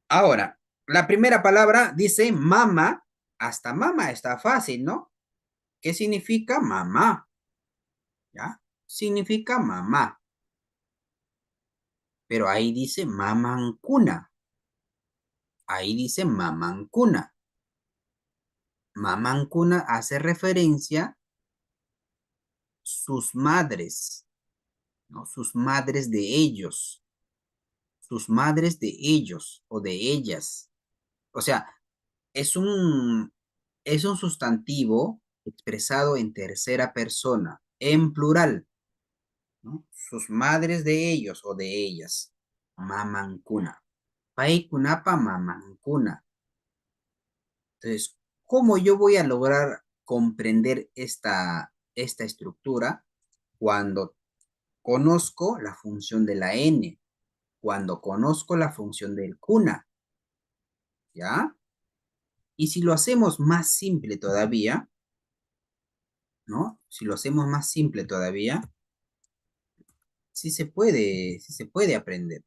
Ahora, la primera palabra dice mama, hasta mama está fácil, ¿no? ¿Qué significa mamá? ¿Ya? Significa mamá, pero ahí dice mamancuna, ahí dice mamancuna. Mamancuna hace referencia sus madres, ¿no? Sus madres de ellos, sus madres de ellos o de ellas. O sea, es un, es un sustantivo expresado en tercera persona, en plural, ¿no? Sus madres de ellos o de ellas. Mamancuna. Paikunapa mamancuna. Entonces, ¿cómo yo voy a lograr comprender esta estructura cuando conozco la función de la N, cuando conozco la función del cuna? ¿Ya? Y si lo hacemos más simple todavía, ¿no? Si lo hacemos más simple todavía, sí se puede aprender,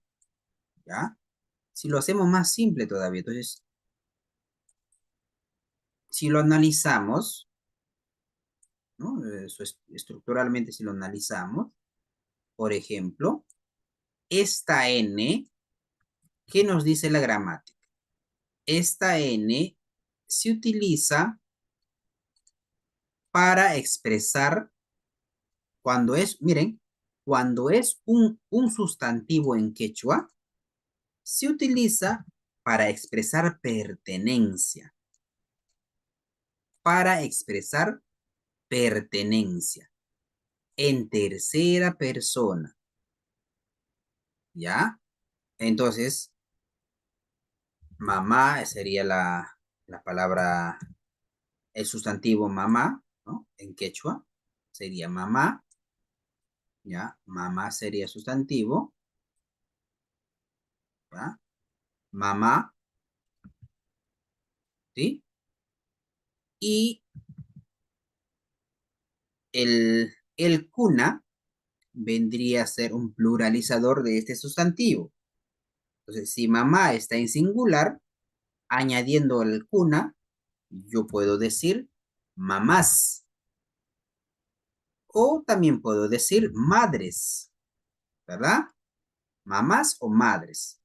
¿ya? Si lo hacemos más simple todavía, entonces, si lo analizamos, ¿no? Estructuralmente, si lo analizamos, por ejemplo, esta N, ¿qué nos dice la gramática? Esta N se utiliza para expresar cuando es, miren, cuando es un sustantivo en quechua, se utiliza para expresar pertenencia, para expresar pertenencia en tercera persona, ¿ya? Entonces, mamá sería la palabra, el sustantivo mamá, ¿no? En quechua sería mamá, ¿ya? Mamá sería sustantivo, ¿ya? Mamá, ¿sí? Y el cuna vendría a ser un pluralizador de este sustantivo. Entonces, si mamá está en singular, añadiendo el cuna, yo puedo decir mamás o también puedo decir madres, ¿verdad? Mamás o madres.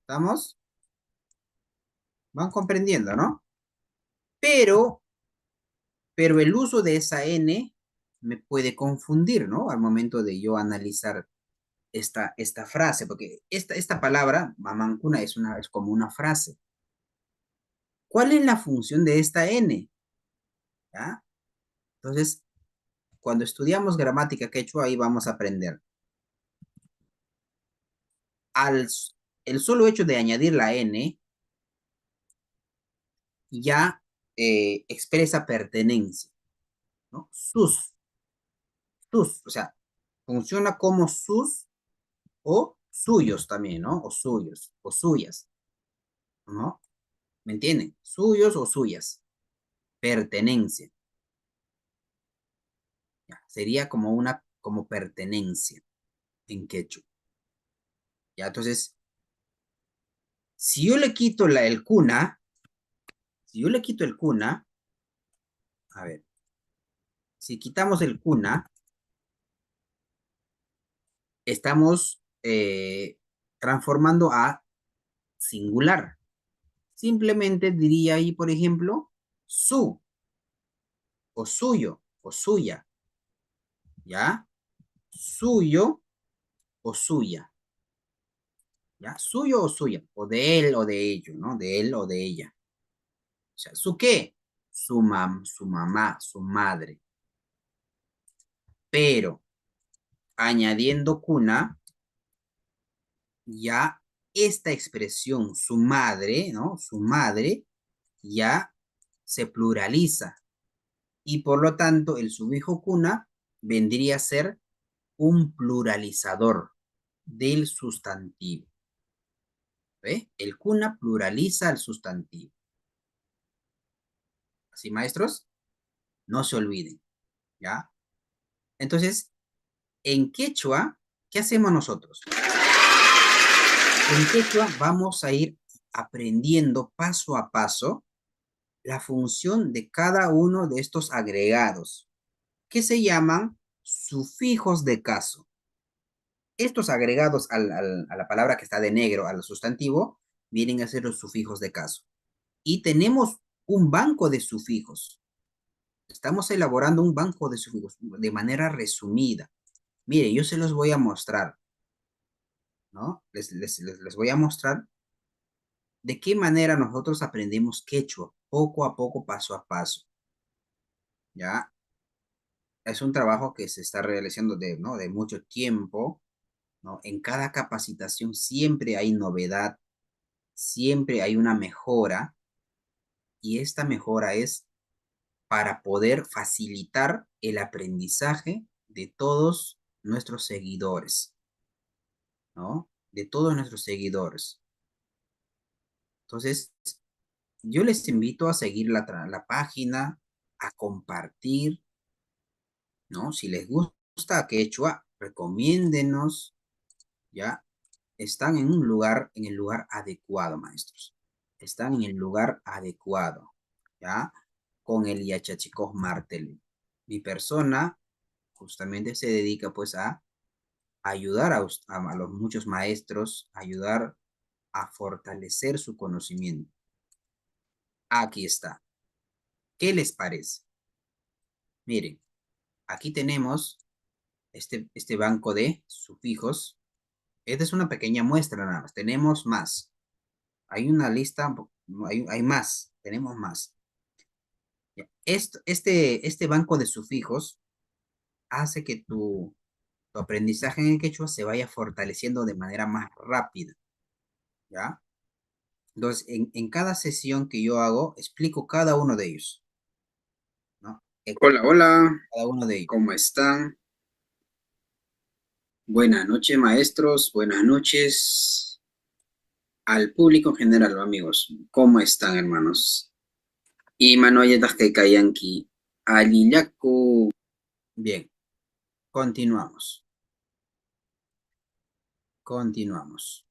¿Estamos? Van comprendiendo, ¿no? Pero, pero el uso de esa N me puede confundir, ¿no? Al momento de yo analizar esta frase, porque esta palabra, mamancuna, es como una frase. ¿Cuál es la función de esta N? ¿Ya? Entonces, cuando estudiamos gramática quechua, ahí vamos a aprender. Al, el solo hecho de añadir la N ya expresa pertenencia, ¿no? O sea, Funciona como sus o suyos también, ¿no? O suyos, o suyas, ¿no? ¿Me entienden? Suyos o suyas. Pertenencia. Ya, sería como como pertenencia en quechua. Ya, entonces, si yo le quito el cuna, si yo le quito el cuna, a ver, si quitamos el cuna, estamos transformando a singular. Simplemente diría ahí, por ejemplo, su, o suyo, o suya, ¿ya? Suyo o suya, ¿ya? Suyo o suya, o de él o de ello, ¿no? De él o de ella. O sea, ¿su qué? Su mamá, su madre. Pero añadiendo cuna, ya esta expresión, su madre, ¿no? Su madre, ya se pluraliza. Y por lo tanto, el sufijo cuna vendría a ser un pluralizador del sustantivo. ¿Ve? El cuna pluraliza el sustantivo. ¿Así, maestros? No se olviden, ¿ya? Entonces, en quechua, ¿qué hacemos nosotros? En quechua vamos a ir aprendiendo paso a paso la función de cada uno de estos agregados, que se llaman sufijos de caso. Estos agregados a la palabra que está de negro, al sustantivo, vienen a ser los sufijos de caso. Y tenemos un banco de sufijos. Estamos elaborando un banco de sufijos de manera resumida. Mire, yo se los voy a mostrar, ¿no? Les voy a mostrar de qué manera nosotros aprendemos quechua, poco a poco, paso a paso, ¿ya? Es un trabajo que se está realizando ¿no? de mucho tiempo, ¿no? En cada capacitación siempre hay novedad, siempre hay una mejora, y esta mejora es para poder facilitar el aprendizaje de todos nuestros seguidores, ¿no? De todos nuestros seguidores. Entonces, yo les invito a seguir la página, a compartir, ¿no? Si les gusta Quechua, recomiéndenos, ¿ya? Están en un lugar, en el lugar adecuado, maestros. Están en el lugar adecuado, ¿ya? Con el Yachachicos Martel. Mi persona justamente se dedica pues a ayudar a los muchos maestros, ayudar a fortalecer su conocimiento. Aquí está. ¿Qué les parece? Miren, aquí tenemos este banco de sufijos. Esta es una pequeña muestra nada más. Tenemos más. Hay una lista, hay más. Tenemos más. Este banco de sufijos hace que tu aprendizaje en el quechua se vaya fortaleciendo de manera más rápida, ¿ya? Entonces, en cada sesión que yo hago, explico cada uno de ellos, ¿no? Hola, hola, Cada uno de ellos. ¿cómo están? Buenas noches, maestros, buenas noches al público en general, amigos. ¿Cómo están, hermanos? Y Manoyetas que Kayanki, Aliyaku. Bien, continuamos. Continuamos.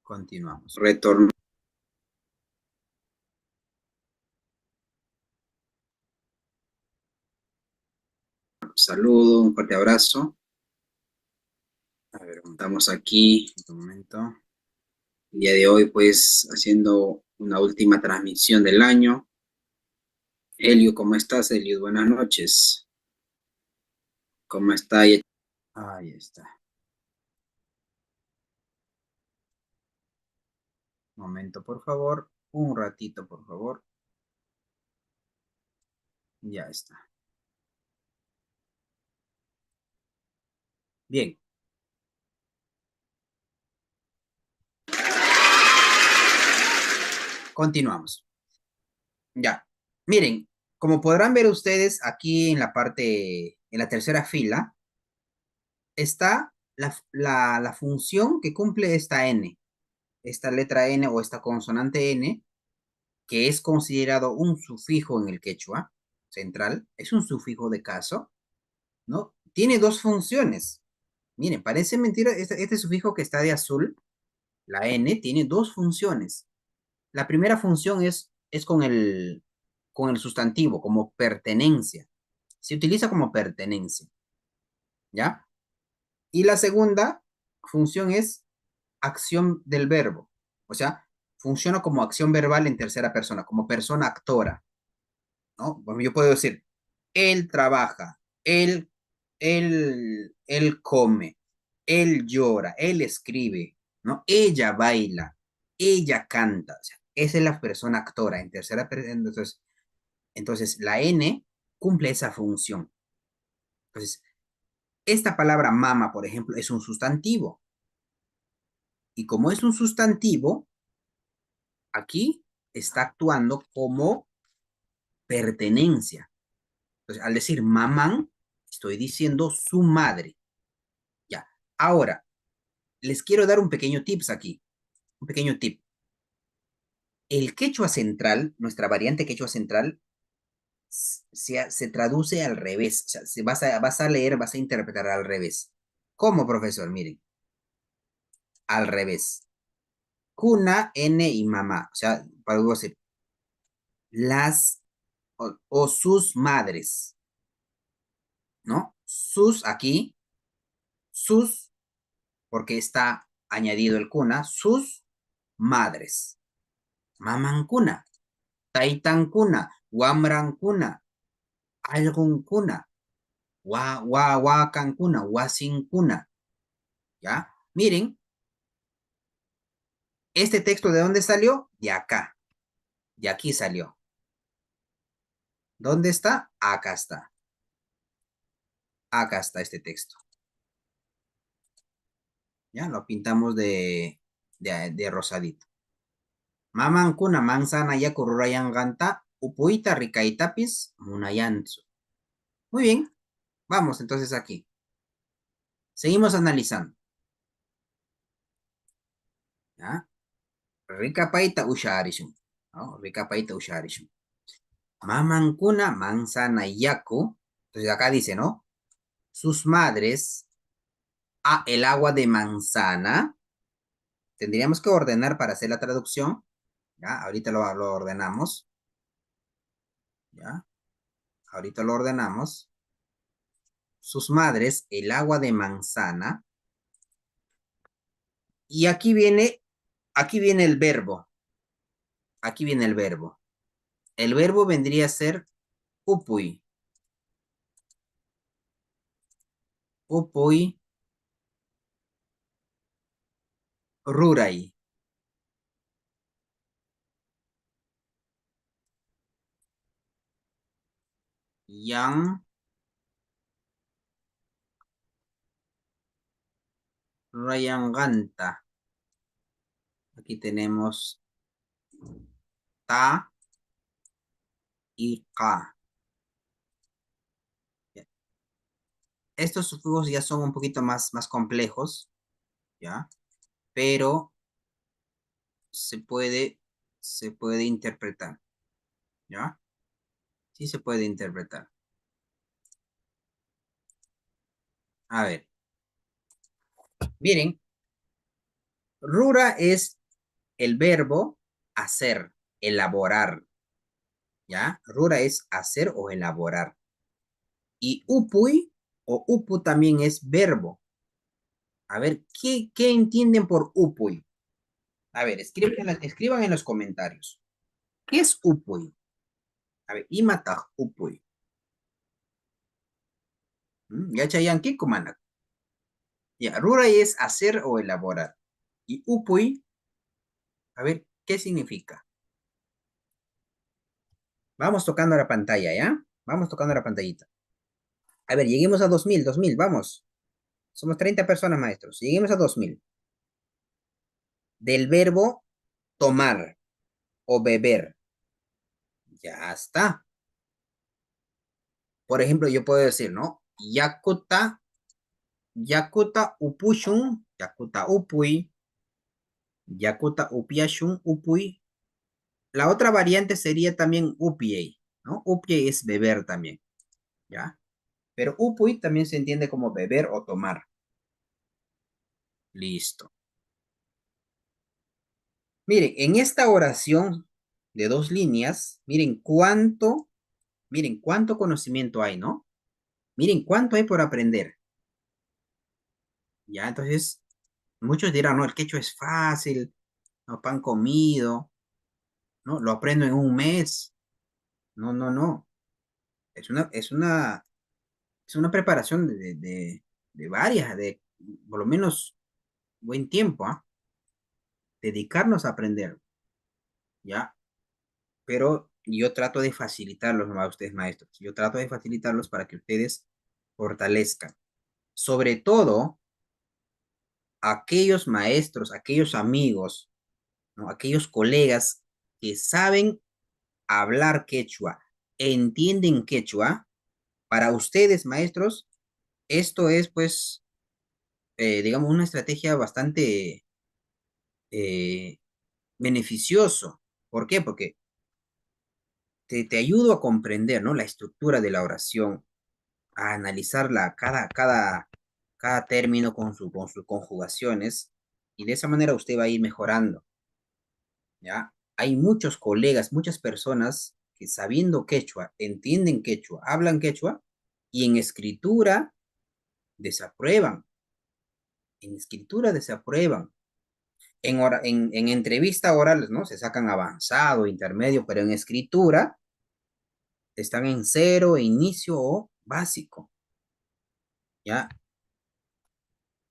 Continuamos. Retorno. Saludo, un fuerte abrazo. A ver, Estamos aquí un momento. el día de hoy, pues, haciendo una última transmisión del año. Elio, ¿cómo estás, Elio? Buenas noches. ¿Cómo está? Ahí está. Momento, por favor. Un ratito, por favor. Ya está. Bien. Continuamos. Ya. Miren, Como podrán ver ustedes aquí en la parte, en la tercera fila, está la función que cumple esta N, esta letra N o esta consonante N, que es considerado un sufijo en el quechua central, es un sufijo de caso, ¿no? Tiene dos funciones. Miren, parece mentira, este sufijo que está de azul, la N, tiene dos funciones. La primera función es con el sustantivo, como pertenencia. Se utiliza como pertenencia, ¿ya? Y la segunda función es acción del verbo. O sea, funciona como acción verbal en tercera persona, como persona actora, ¿no? Bueno, yo puedo decir, él trabaja, él come, él llora, él escribe, ¿no? Ella baila, ella canta. O sea, esa es la persona actora en tercera persona. Entonces, la N cumple esa función. Entonces, esta palabra mama, por ejemplo, es un sustantivo. Y como es un sustantivo, aquí está actuando como pertenencia. Entonces, al decir mamán, estoy diciendo su madre. Ya. Ahora, les quiero dar un pequeño tips aquí. Un pequeño tip. El quechua central, nuestra variante quechua central, se traduce al revés. O sea, vas a leer, vas a interpretar al revés. ¿Cómo, profesor? Miren, al revés. Cuna, N y mamá. O sea, para decir, las o sus madres, ¿no? Sus aquí, sus, porque está añadido el cuna, sus madres. Mamancuna, taitancuna, guamrancuna, alguncuna, huacancuna, huasincuna. ¿Ya? Miren, este texto ¿de dónde salió? De acá, de aquí salió. ¿Dónde está? Acá está. Acá está este texto. ¿Ya? Lo pintamos de rosadito. Mamancuna manzana ya ganta upuita ricaitapis munayanzu. Muy bien, vamos entonces aquí. Seguimos analizando. ¿Ya? Ricapaita usharishun. ¿No? Ricapaita usharishun. Mamancuna manzana yaku. Entonces acá dice, ¿no? Sus madres a el agua de manzana. Tendríamos que ordenar para hacer la traducción. ¿Ya? Ahorita lo ordenamos. ¿Ya? Ahorita lo ordenamos. Sus madres el agua de manzana. Y aquí viene el verbo. Aquí viene el verbo. El verbo vendría a ser upui. Upui rurai. Yang rayanganta. Aquí tenemos ta y ka. Estos sufijos ya son un poquito más complejos, ¿ya? Pero se puede, se puede interpretar, ¿ya? Sí se puede interpretar. A ver, miren, rura es el verbo hacer, elaborar, ¿ya? Rura es hacer o elaborar. Y upui o upu también es verbo. A ver, ¿qué entienden por upui? A ver, escriban en los comentarios. ¿Qué es upuy? A ver, imatag upuy. Ya chayan qué comanda. Ya, ruray es hacer o elaborar. Y upuy, a ver, ¿qué significa? Vamos tocando la pantalla, ¿ya? Vamos tocando la pantallita. A ver, lleguemos a 2000, vamos. Somos 30 personas, maestros. Lleguemos a 2000. Del verbo tomar o beber. Ya está. Por ejemplo, yo puedo decir, ¿no? Yakuta upushun, Yakuta upui, Yakuta upiashun upui. La otra variante sería también upiei, ¿no? Upiei es beber también, ¿ya? Pero upui también se entiende como beber o tomar. Listo. Miren, en esta oración de 2 líneas, miren cuánto conocimiento hay, ¿no? Miren cuánto hay por aprender. Ya, entonces, muchos dirán, no, el quechua es fácil, no, pan comido, ¿no? Lo aprendo en un mes. No, no, no. Es una preparación de varias, de por lo menos buen tiempo, ¿ah? Dedicarnos a aprender, ¿ya? Pero yo trato de facilitarlos a ustedes, maestros. Yo trato de facilitarlos para que ustedes fortalezcan. Sobre todo, aquellos maestros, aquellos amigos, ¿no? Aquellos colegas que saben hablar quechua, entienden quechua. Para ustedes, maestros, esto es, pues, digamos, una estrategia bastante eh, beneficioso. ¿Por qué? Porque te ayudo a comprender, ¿no? La estructura de la oración, a analizarla, cada término con sus conjugaciones, y de esa manera usted va a ir mejorando, ¿ya? Hay muchos colegas, muchas personas que sabiendo quechua, entienden quechua, hablan quechua, y en escritura desaprueban. En entrevista oral, ¿no? Se sacan avanzado, intermedio, pero en escritura están en cero, inicio o básico, ¿ya?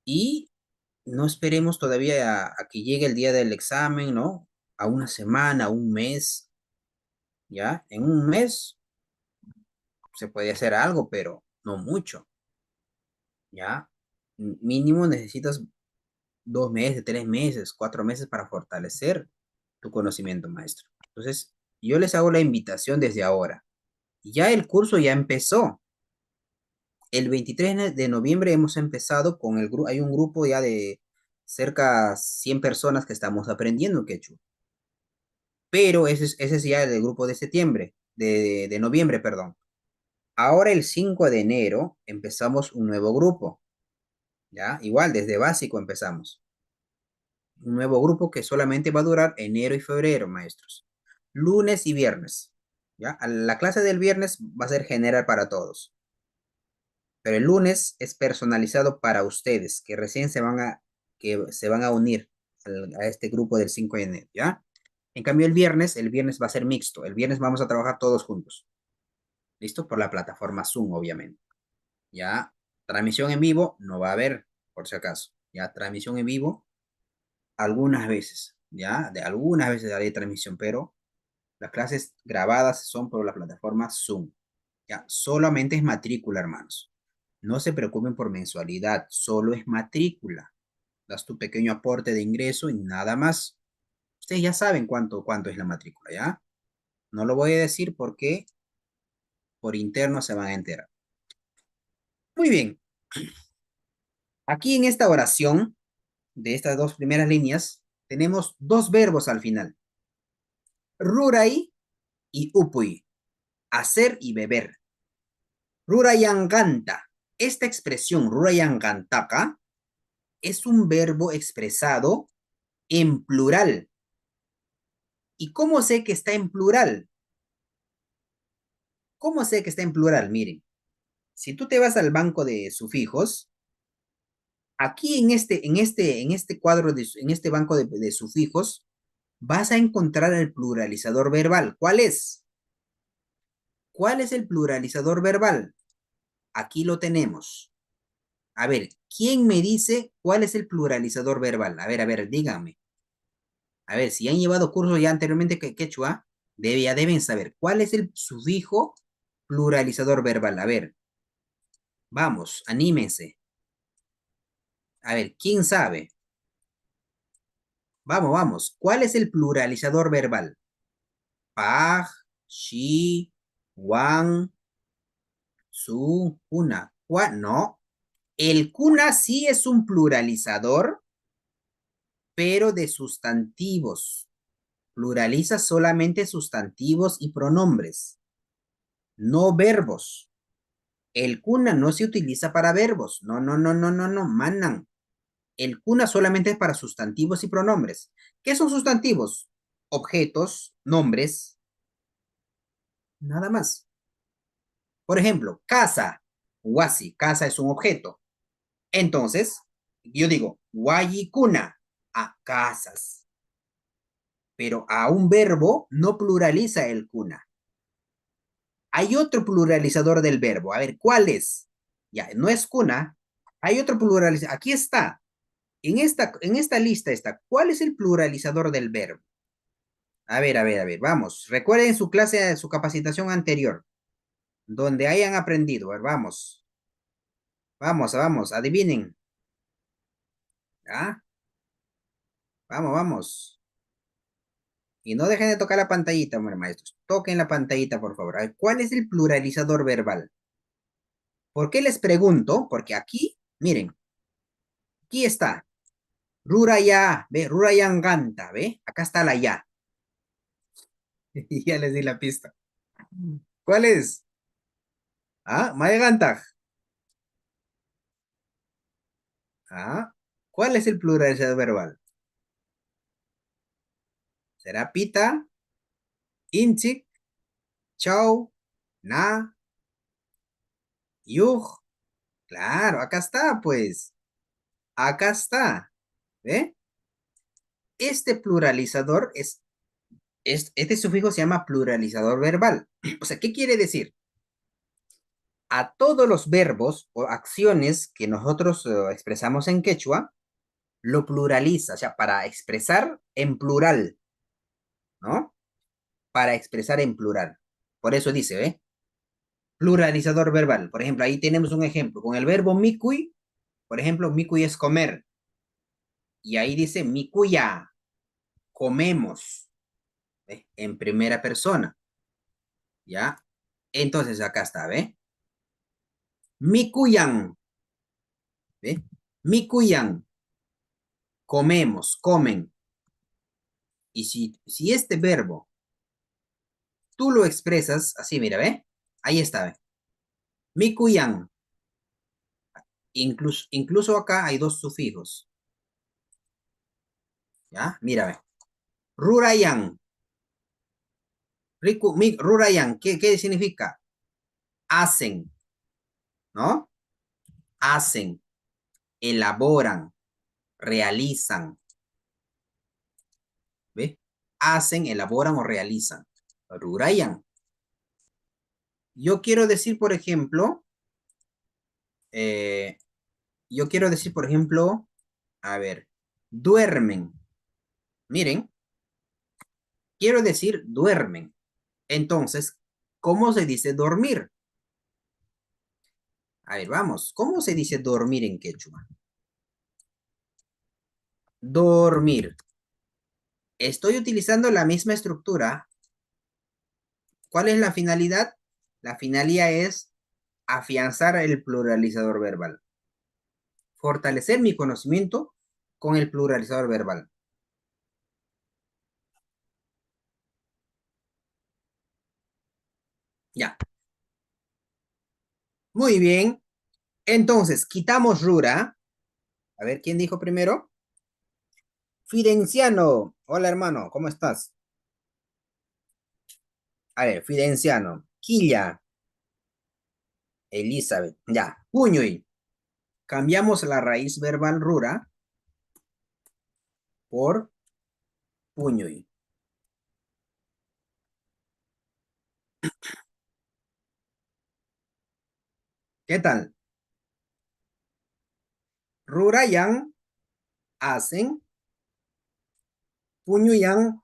Y no esperemos todavía a que llegue el día del examen, ¿no? A una semana, a un mes, ¿ya? En un mes se puede hacer algo, pero no mucho, ¿ya? Mínimo necesitas 2 meses, 3 meses, 4 meses para fortalecer tu conocimiento, maestro. Entonces, yo les hago la invitación desde ahora. Ya el curso ya empezó. El 23 de noviembre hemos empezado con el grupo, hay un grupo ya de cerca 100 personas que estamos aprendiendo quechua. Pero ese es ya el grupo de septiembre, de noviembre, perdón. Ahora el 5 de enero empezamos un nuevo grupo, ¿ya? Igual, desde básico empezamos. Un nuevo grupo que solamente va a durar enero y febrero, maestros. Lunes y viernes, ¿ya? La clase del viernes va a ser general para todos, pero el lunes es personalizado para ustedes, que se van a unir a este grupo del 5 de enero, ¿ya? En cambio, el viernes va a ser mixto. El viernes vamos a trabajar todos juntos. ¿Listo? Por la plataforma Zoom, obviamente. Ya, transmisión en vivo no va a haber, por si acaso. Ya, transmisión en vivo algunas veces. Ya, de algunas veces haré transmisión, pero las clases grabadas son por la plataforma Zoom. Ya, solamente es matrícula, hermanos. No se preocupen por mensualidad, solo es matrícula. Das tu pequeño aporte de ingreso y nada más. Ustedes ya saben cuánto es la matrícula, ¿ya? No lo voy a decir porque por interno se van a enterar. Muy bien. Aquí en esta oración, de estas 2 primeras líneas, tenemos 2 verbos al final. Rurai y upui. Hacer y beber. Rurayanganta. Esta expresión, rurayangantaka, es un verbo expresado en plural. ¿Y cómo sé que está en plural? ¿Cómo sé que está en plural? Miren, si tú te vas al banco de sufijos, aquí en este cuadro, en este banco de sufijos, vas a encontrar el pluralizador verbal. ¿Cuál es? ¿Cuál es el pluralizador verbal? Aquí lo tenemos. A ver, ¿quién me dice cuál es el pluralizador verbal? A ver, díganme. A ver, si han llevado cursos ya anteriormente que quechua, ya deben saber cuál es el sufijo pluralizador verbal. A ver, vamos, anímense. A ver, ¿quién sabe? Vamos, vamos. ¿Cuál es el pluralizador verbal? Paj, shi, wan, Su, cuna. No. El cuna sí es un pluralizador, pero de sustantivos. Pluraliza solamente sustantivos y pronombres, no verbos. El cuna no se utiliza para verbos. No, no, no, no, no, no, manan. El cuna solamente es para sustantivos y pronombres. ¿Qué son sustantivos? Objetos, nombres, nada más. Por ejemplo, casa, wasi, casa es un objeto. Entonces, yo digo, wayi cuna, a casas. Pero a un verbo no pluraliza el cuna. Hay otro pluralizador del verbo. A ver, ¿cuál es? Ya, no es cuna. Hay otro pluralizador. Aquí está. En esta lista está. ¿Cuál es el pluralizador del verbo? A ver, vamos. Recuerden su clase, su capacitación anterior, donde hayan aprendido. A ver, vamos. Vamos, vamos, adivinen. ¿Ah? Vamos, vamos. Y no dejen de tocar la pantallita, bueno, maestros. Toquen la pantallita, por favor. A ver, ¿cuál es el pluralizador verbal? ¿Por qué les pregunto? Porque aquí, miren, aquí está. Ruraya, ¿ve? Rurayanganta, ¿ve? Acá está la ya. Y ya les di la pista. ¿Cuál es? Ah, Mayagantag. Ah, ¿cuál es el pluralizador verbal? ¿Será pita, inchik, chau, na, yuj? Claro, acá está, pues. Acá está. ¿Ve? Este pluralizador este sufijo se llama pluralizador verbal. O sea, ¿qué quiere decir? A todos los verbos o acciones que nosotros expresamos en quechua, lo pluraliza, o sea, para expresar en plural, ¿no? Para expresar en plural. Por eso dice, ¿ve? Pluralizador verbal. Por ejemplo, ahí tenemos un ejemplo. Con el verbo mikui, por ejemplo, mikui es comer. Y ahí dice mikuya, comemos, ¿ve? En primera persona, ¿ya? Entonces acá está, ¿ve? Mikuyan, ¿ve? Mikuyan, comemos, comen. Y si este verbo tú lo expresas así, mira, ¿ve? Ahí está, ¿ve? Mikuyan. Incluso acá hay dos sufijos, ¿ya? Mira, ¿ve? Rurayan. Rurayan, ¿qué significa? Hacen, ¿no? Hacen, elaboran, realizan, ¿ve? Hacen, elaboran o realizan. Rurayan. Yo quiero decir, por ejemplo, eh, yo quiero decir, por ejemplo, a ver, duermen. Miren, quiero decir duermen. Entonces, ¿cómo se dice dormir? A ver, vamos. ¿Cómo se dice dormir en quechua? Dormir. Estoy utilizando la misma estructura. ¿Cuál es la finalidad? La finalidad es afianzar el pluralizador verbal. Fortalecer mi conocimiento con el pluralizador verbal. Ya. Muy bien. Entonces, quitamos Rura. A ver, ¿quién dijo primero? Fidenciano. Hola, hermano, ¿cómo estás? A ver, Fidenciano. Quilla. Elizabeth. Ya. Puñuy. Cambiamos la raíz verbal Rura por Puñuy. ¿Qué tal? Rurayan hacen. Puñuyan.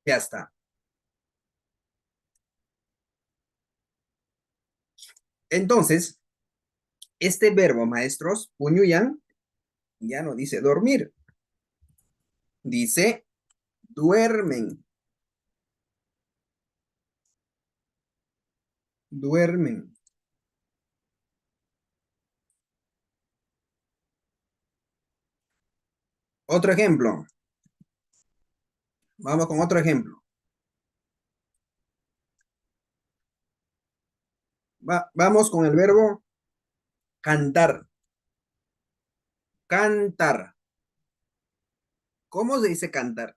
Ya está. Entonces, este verbo, maestros, puñuyan, ya no dice dormir, dice duermen, duermen. Otro ejemplo. Vamos con otro ejemplo. Vamos con el verbo cantar. Cantar. ¿Cómo se dice cantar?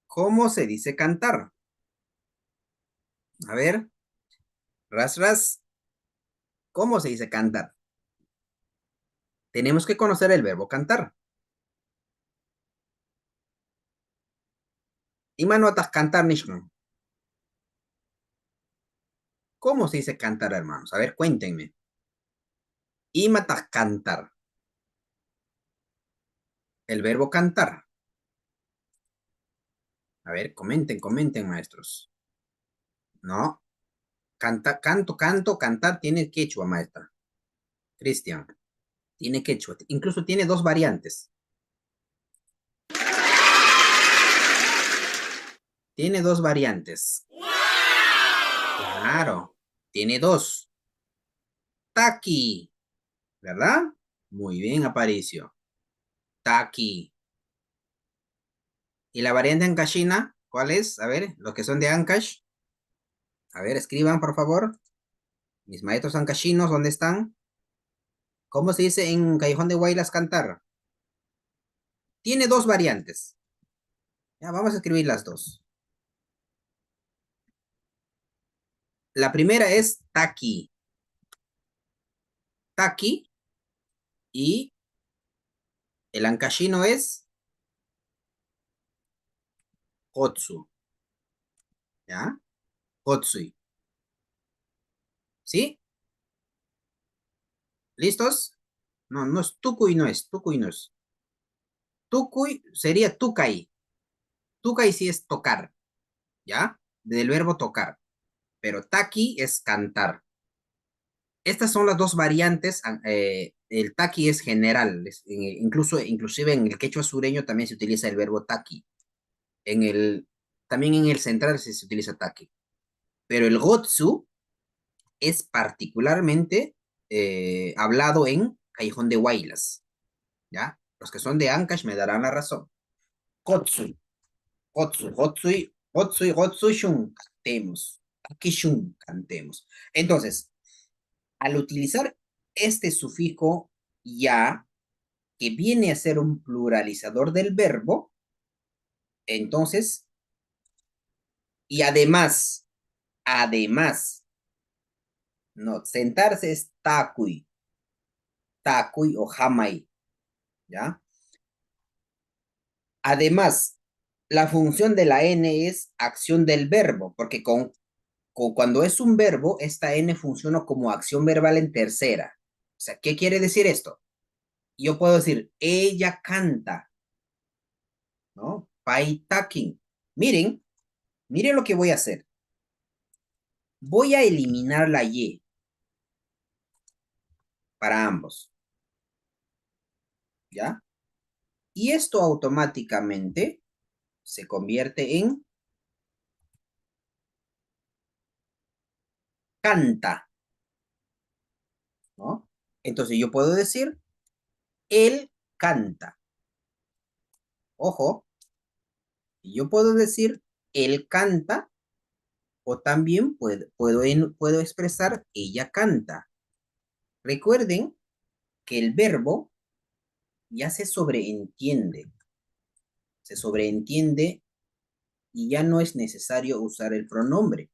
¿Cómo se dice cantar? A ver, ras, ras. ¿Cómo se dice cantar? Tenemos que conocer el verbo cantar. Y manotas cantar nishno. ¿Cómo se dice cantar, hermanos? A ver, cuéntenme. Y matas cantar. El verbo cantar. A ver, comenten, comenten, maestros. No. Canta, canto, canto, cantar tiene quechua, maestra. Cristian. Tiene quechua. Incluso tiene dos variantes. Tiene dos variantes. Claro. Tiene dos. Taqui. ¿Verdad? Muy bien, Aparicio. Taqui. ¿Y la variante ancashina? ¿Cuál es? A ver, los que son de Ancash. A ver, escriban, por favor. Mis maestros ancashinos, ¿dónde están? ¿Cómo se dice en Callejón de Huaylas cantar? Tiene dos variantes. Ya, vamos a escribir las dos. La primera es taqui. Taqui. Y el ancashino es Hotsu. ¿Ya? Hotsui. ¿Sí? ¿Listos? No, no es tukuy, no es. Tukuy no es. Tukuy sería tukai. Tukai sí es tocar. ¿Ya? Del verbo tocar. Pero taki es cantar. Estas son las dos variantes. El taqui es general. Inclusive en el quechua sureño también se utiliza el verbo taqui. También en el central se utiliza taqui. Pero el gotsu es particularmente hablado en Callejón de Huaylas. ¿Ya? Los que son de Ancash me darán la razón. Gotsu, gotsu, gotsui, gotsui, gotsui, shun, cantemos. Aquí shun, cantemos. Entonces, al utilizar este sufijo ya, que viene a ser un pluralizador del verbo, entonces, y además, no, sentarse es takui, takui o hamai, ¿ya? Además, la función de la N es acción del verbo, porque cuando es un verbo, esta N funciona como acción verbal en tercera. O sea, ¿qué quiere decir esto? Yo puedo decir, ella canta, ¿no? Paitakin. Miren, miren lo que voy a hacer. Voy a eliminar la Y para ambos, ¿ya? Y esto automáticamente se convierte en canta, ¿no? Entonces yo puedo decir, él canta. Ojo, yo puedo decir, él canta, o también puedo expresar, ella canta. Recuerden que el verbo ya se sobreentiende y ya no es necesario usar el pronombre.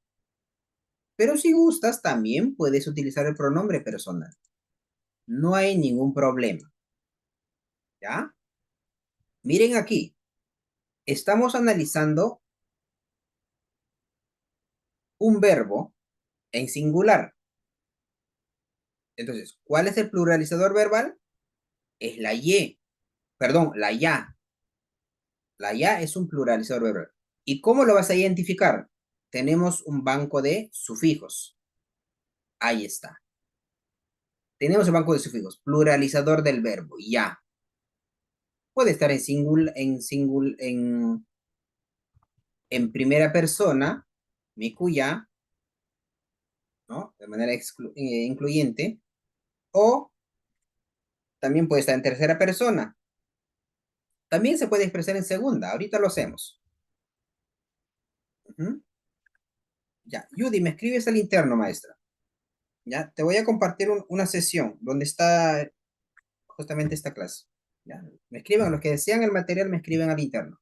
Pero si gustas, también puedes utilizar el pronombre personal. No hay ningún problema, ¿ya? Miren aquí, estamos analizando un verbo en singular. Entonces, ¿cuál es el pluralizador verbal? Es la Y, perdón, la ya. La ya es un pluralizador verbal. ¿Y cómo lo vas a identificar? Tenemos un banco de sufijos. Ahí está. Tenemos el banco de sufijos. Pluralizador del verbo. Ya. Puede estar en primera persona, mi cuya, ¿no? De manera incluyente. O también puede estar en tercera persona. También se puede expresar en segunda. Ahorita lo hacemos. Ujú. Ya. Judy, me escribes al interno, maestra. Ya. Te voy a compartir una sesión donde está justamente esta clase. ¿Ya? Me escriben, los que desean el material, me escriben al interno.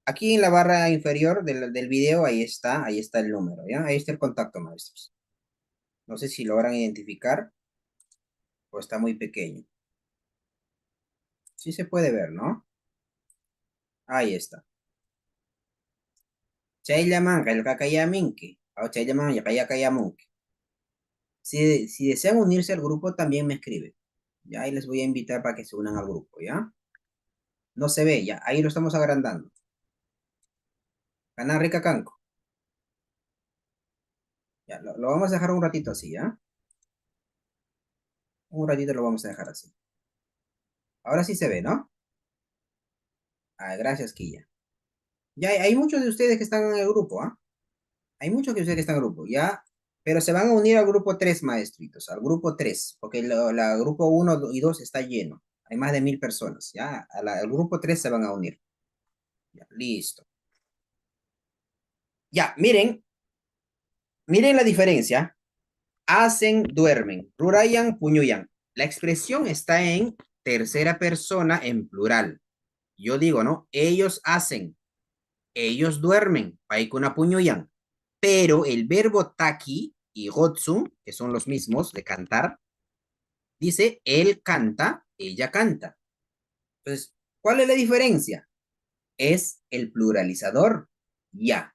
Aquí en la barra inferior del video, ahí está el número, ¿ya? Ahí está el contacto, maestros. No sé si logran identificar o está muy pequeño. Sí se puede ver, ¿no? Ahí está. Chaylaman, Kalkakayaminki, o Chaylaman, Yakayakayamunki. Si desean unirse al grupo, también me escriben. Ya, ahí les voy a invitar para que se unan al grupo, ¿ya? No se ve, ya, ahí lo estamos agrandando. Ganar Rica Canco. Ya, lo vamos a dejar un ratito así, ¿ya? Un ratito lo vamos a dejar así. Ahora sí se ve, ¿no? Ah, gracias, Quilla. Ya hay muchos de ustedes que están en el grupo, ¿ah? Hay muchos de ustedes que están en el grupo, ya. Pero se van a unir al grupo 3 maestritos, al grupo 3 porque el grupo uno y 2 está lleno. Hay más de 1000 personas, ya. Al grupo 3 se van a unir. Ya, listo. Ya, miren la diferencia. Hacen, duermen. Rurayan, puñuyan. La expresión está en tercera persona en plural. Yo digo, ¿no? Ellos hacen, ellos duermen. Paikuna puñuyan. Pero el verbo taki y gotsu, que son los mismos de cantar, dice él canta, ella canta. Entonces, ¿cuál es la diferencia? Es el pluralizador ya.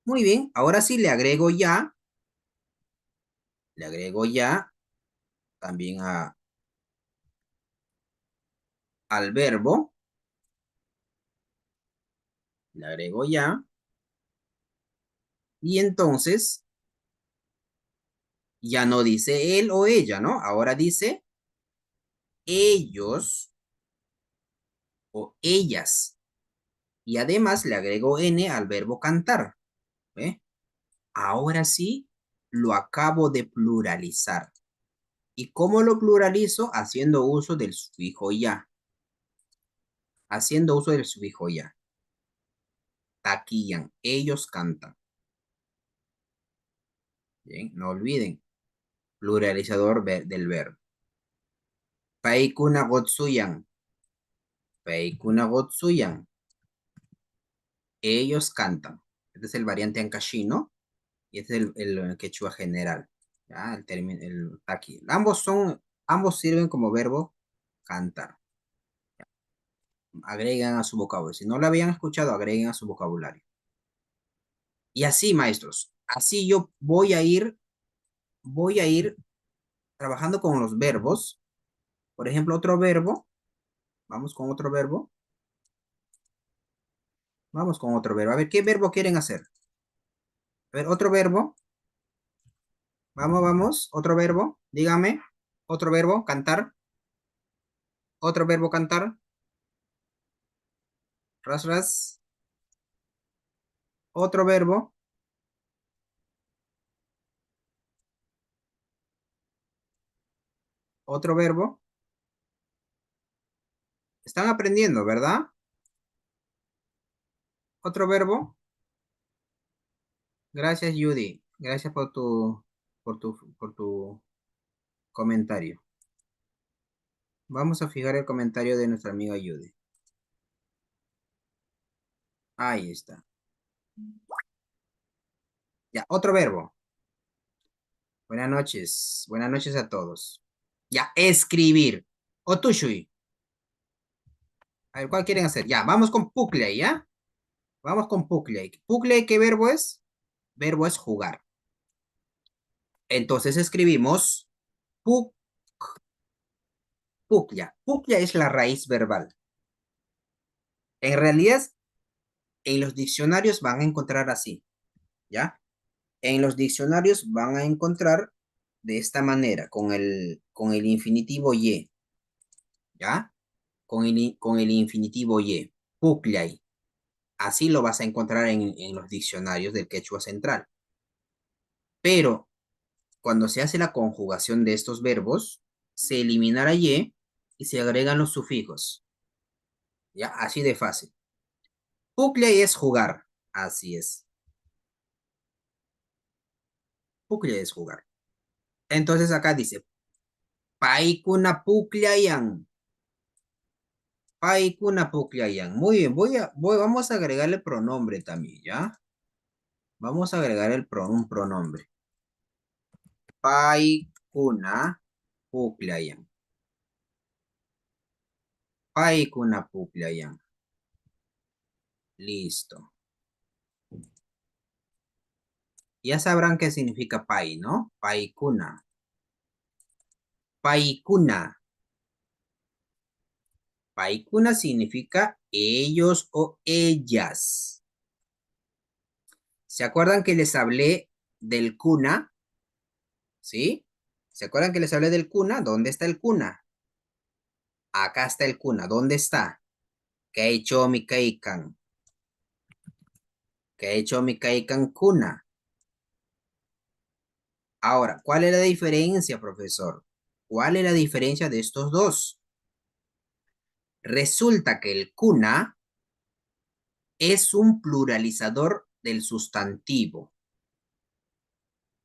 Muy bien, ahora sí le agrego ya también al verbo, le agrego ya, y entonces ya no dice él o ella, ¿no? Ahora dice ellos o ellas. Y además le agrego N al verbo cantar. ¿Ve? Ahora sí, lo acabo de pluralizar. ¿Y cómo lo pluralizo? Haciendo uso del sufijo ya. Haciendo uso del sufijo ya. Taquillan, ellos cantan. Bien, no olviden. Pluralizador del verbo. Paikuna gotsuyan. Paikuna gotsuyan. Ellos cantan. Este es el variante ancashi, ¿no? Y este es el quechua general. ¿Ya? El término, el taqui. Ambos sirven como verbo cantar. Agregan a su vocabulario. Si no lo habían escuchado, agreguen a su vocabulario. Y así, maestros, así yo voy a ir trabajando con los verbos. Por ejemplo, otro verbo. Vamos con otro verbo. Vamos con otro verbo. A ver, ¿qué verbo quieren hacer? A ver, otro verbo. Vamos, vamos. Otro verbo. Dígame. Otro verbo, cantar. Otro verbo, cantar. Ras, ras. Otro verbo. Otro verbo. Están aprendiendo, ¿verdad? Otro verbo. Gracias, Judy. Gracias por tu comentario. Vamos a fijar el comentario de nuestra amiga Judy. Ahí está. Ya, otro verbo. Buenas noches. Buenas noches a todos. Ya, escribir. O tushui. A ver, ¿cuál quieren hacer? Ya, vamos con Pukley, ¿ya? Vamos con Pukley. Pukley, ¿qué verbo es? Verbo es jugar. Entonces escribimos puk, pukya. Pukya es la raíz verbal. En realidad, en los diccionarios van a encontrar así, ¿ya? En los diccionarios van a encontrar de esta manera, con el infinitivo y, ¿ya? Con el infinitivo y, puklay. Así lo vas a encontrar en los diccionarios del quechua central. Pero cuando se hace la conjugación de estos verbos, se eliminará y se agregan los sufijos. ¿Ya? Así de fácil. Puklay es jugar. Así es. Puklay es jugar. Entonces acá dice, paikuna puklayan. Paikuna puklayan. Muy bien, vamos a agregarle pronombre también, ¿ya? Vamos a agregar un pronombre. Paikuna puklayan. Paikuna puklayan. Listo. Ya sabrán qué significa pai, ¿no? Paikuna. Paikuna. Paikuna significa ellos o ellas. ¿Se acuerdan que les hablé del cuna? ¿Sí? ¿Se acuerdan que les hablé del cuna? ¿Dónde está el cuna? Acá está el cuna. ¿Dónde está? Keichomi Kaikan. Keichomi Kaikan cuna. Ahora, ¿cuál es la diferencia, profesor? ¿Cuál es la diferencia de estos dos? Resulta que el cuna es un pluralizador del sustantivo.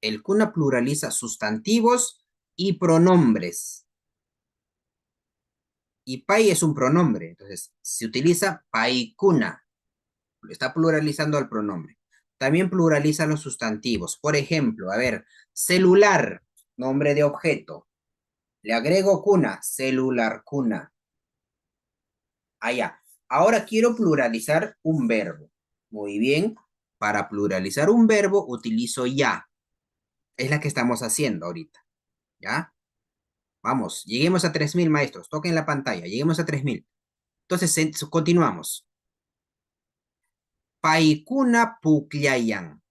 El cuna pluraliza sustantivos y pronombres. Y pai es un pronombre, entonces se utiliza paikuna, está pluralizando al pronombre. También pluraliza los sustantivos. Por ejemplo, a ver, celular, nombre de objeto. Le agrego cuna, celular cuna. Allá. Ahora quiero pluralizar un verbo. Muy bien. Para pluralizar un verbo utilizo ya. Es la que estamos haciendo ahorita. ¿Ya? Vamos, lleguemos a 3000 maestros. Toquen la pantalla, lleguemos a 3000. Entonces, continuamos. Paikuna puklayan.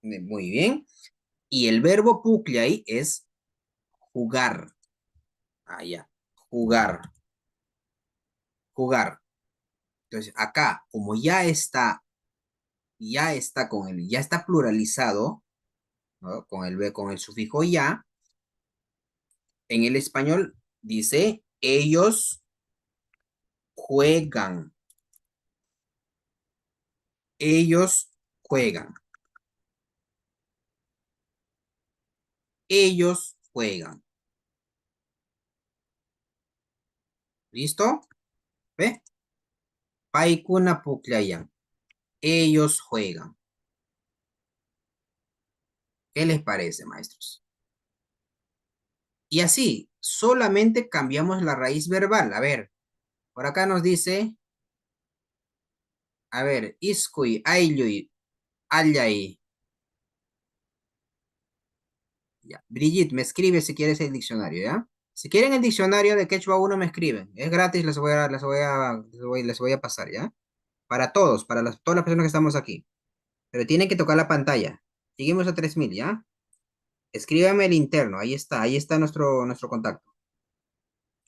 Muy bien. Y el verbo puklay es jugar. Ah, ya. Jugar. Jugar. Entonces, acá, como ya está ya está pluralizado, ¿no? Con el sufijo ya, en el español dice, ellos juegan. Ellos juegan. Ellos juegan. ¿Listo? ¿Ve? Paikuna puklayan. Ellos juegan. ¿Qué les parece, maestros? Y así, solamente cambiamos la raíz verbal. A ver, por acá nos dice, a ver, iskuy, ayluy, allay. Ya. Brigitte, me escribe si quieres el diccionario, ¿ya? Si quieren el diccionario de Quechua uno me escriben. Es gratis, les voy a pasar, ¿ya? Para todos, todas las personas que estamos aquí. Pero tienen que tocar la pantalla. Lleguemos a 3000, ¿ya? Escríbame el interno, ahí está nuestro contacto.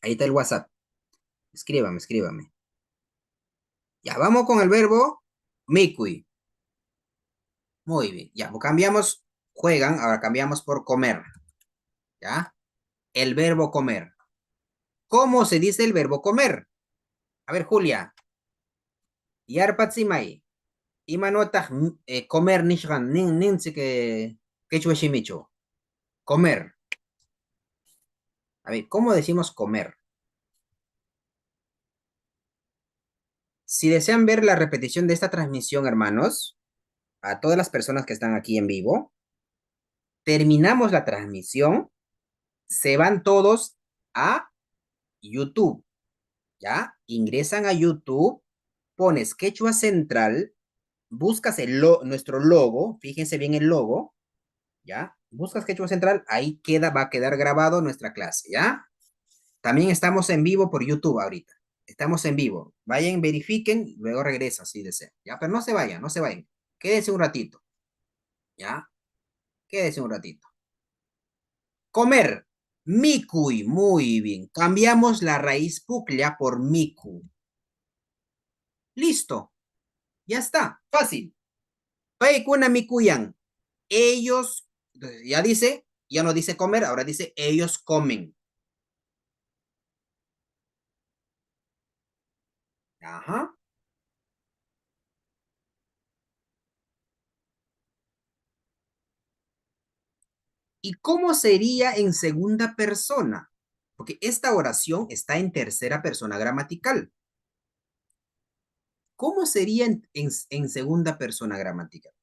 Ahí está el WhatsApp. Escríbame. Ya, vamos con el verbo mikui. Muy bien, ya, pues cambiamos, juegan, ahora cambiamos por comer, ¿ya? El verbo comer. ¿Cómo se dice el verbo comer? A ver, Julia. Yarpatsimay. Imanotah comer nishgan, que quechua shimicho. Comer. A ver, ¿cómo decimos comer? Si desean ver la repetición de esta transmisión, hermanos, a todas las personas que están aquí en vivo, terminamos la transmisión, se van todos a YouTube, ¿ya? Ingresan a YouTube, pones Quechua Central, buscas nuestro logo, fíjense bien el logo, ¿ya? Buscas Quechua Central, ahí va a quedar grabado nuestra clase, ¿ya? También estamos en vivo por YouTube ahorita. Estamos en vivo. Vayan, verifiquen, luego regresa si desean. Ya, pero no se vayan, no se vayan. Quédense un ratito. Ya, quédense un ratito. Comer. Mikui, muy bien. Cambiamos la raíz puclia por miku. Listo, ya está, fácil. Paikuna mikuyan. Ellos, ya dice, ya no dice comer, ahora dice ellos comen. Ajá. ¿Y cómo sería en segunda persona? Porque esta oración está en tercera persona gramatical. ¿Cómo sería en segunda persona gramatical?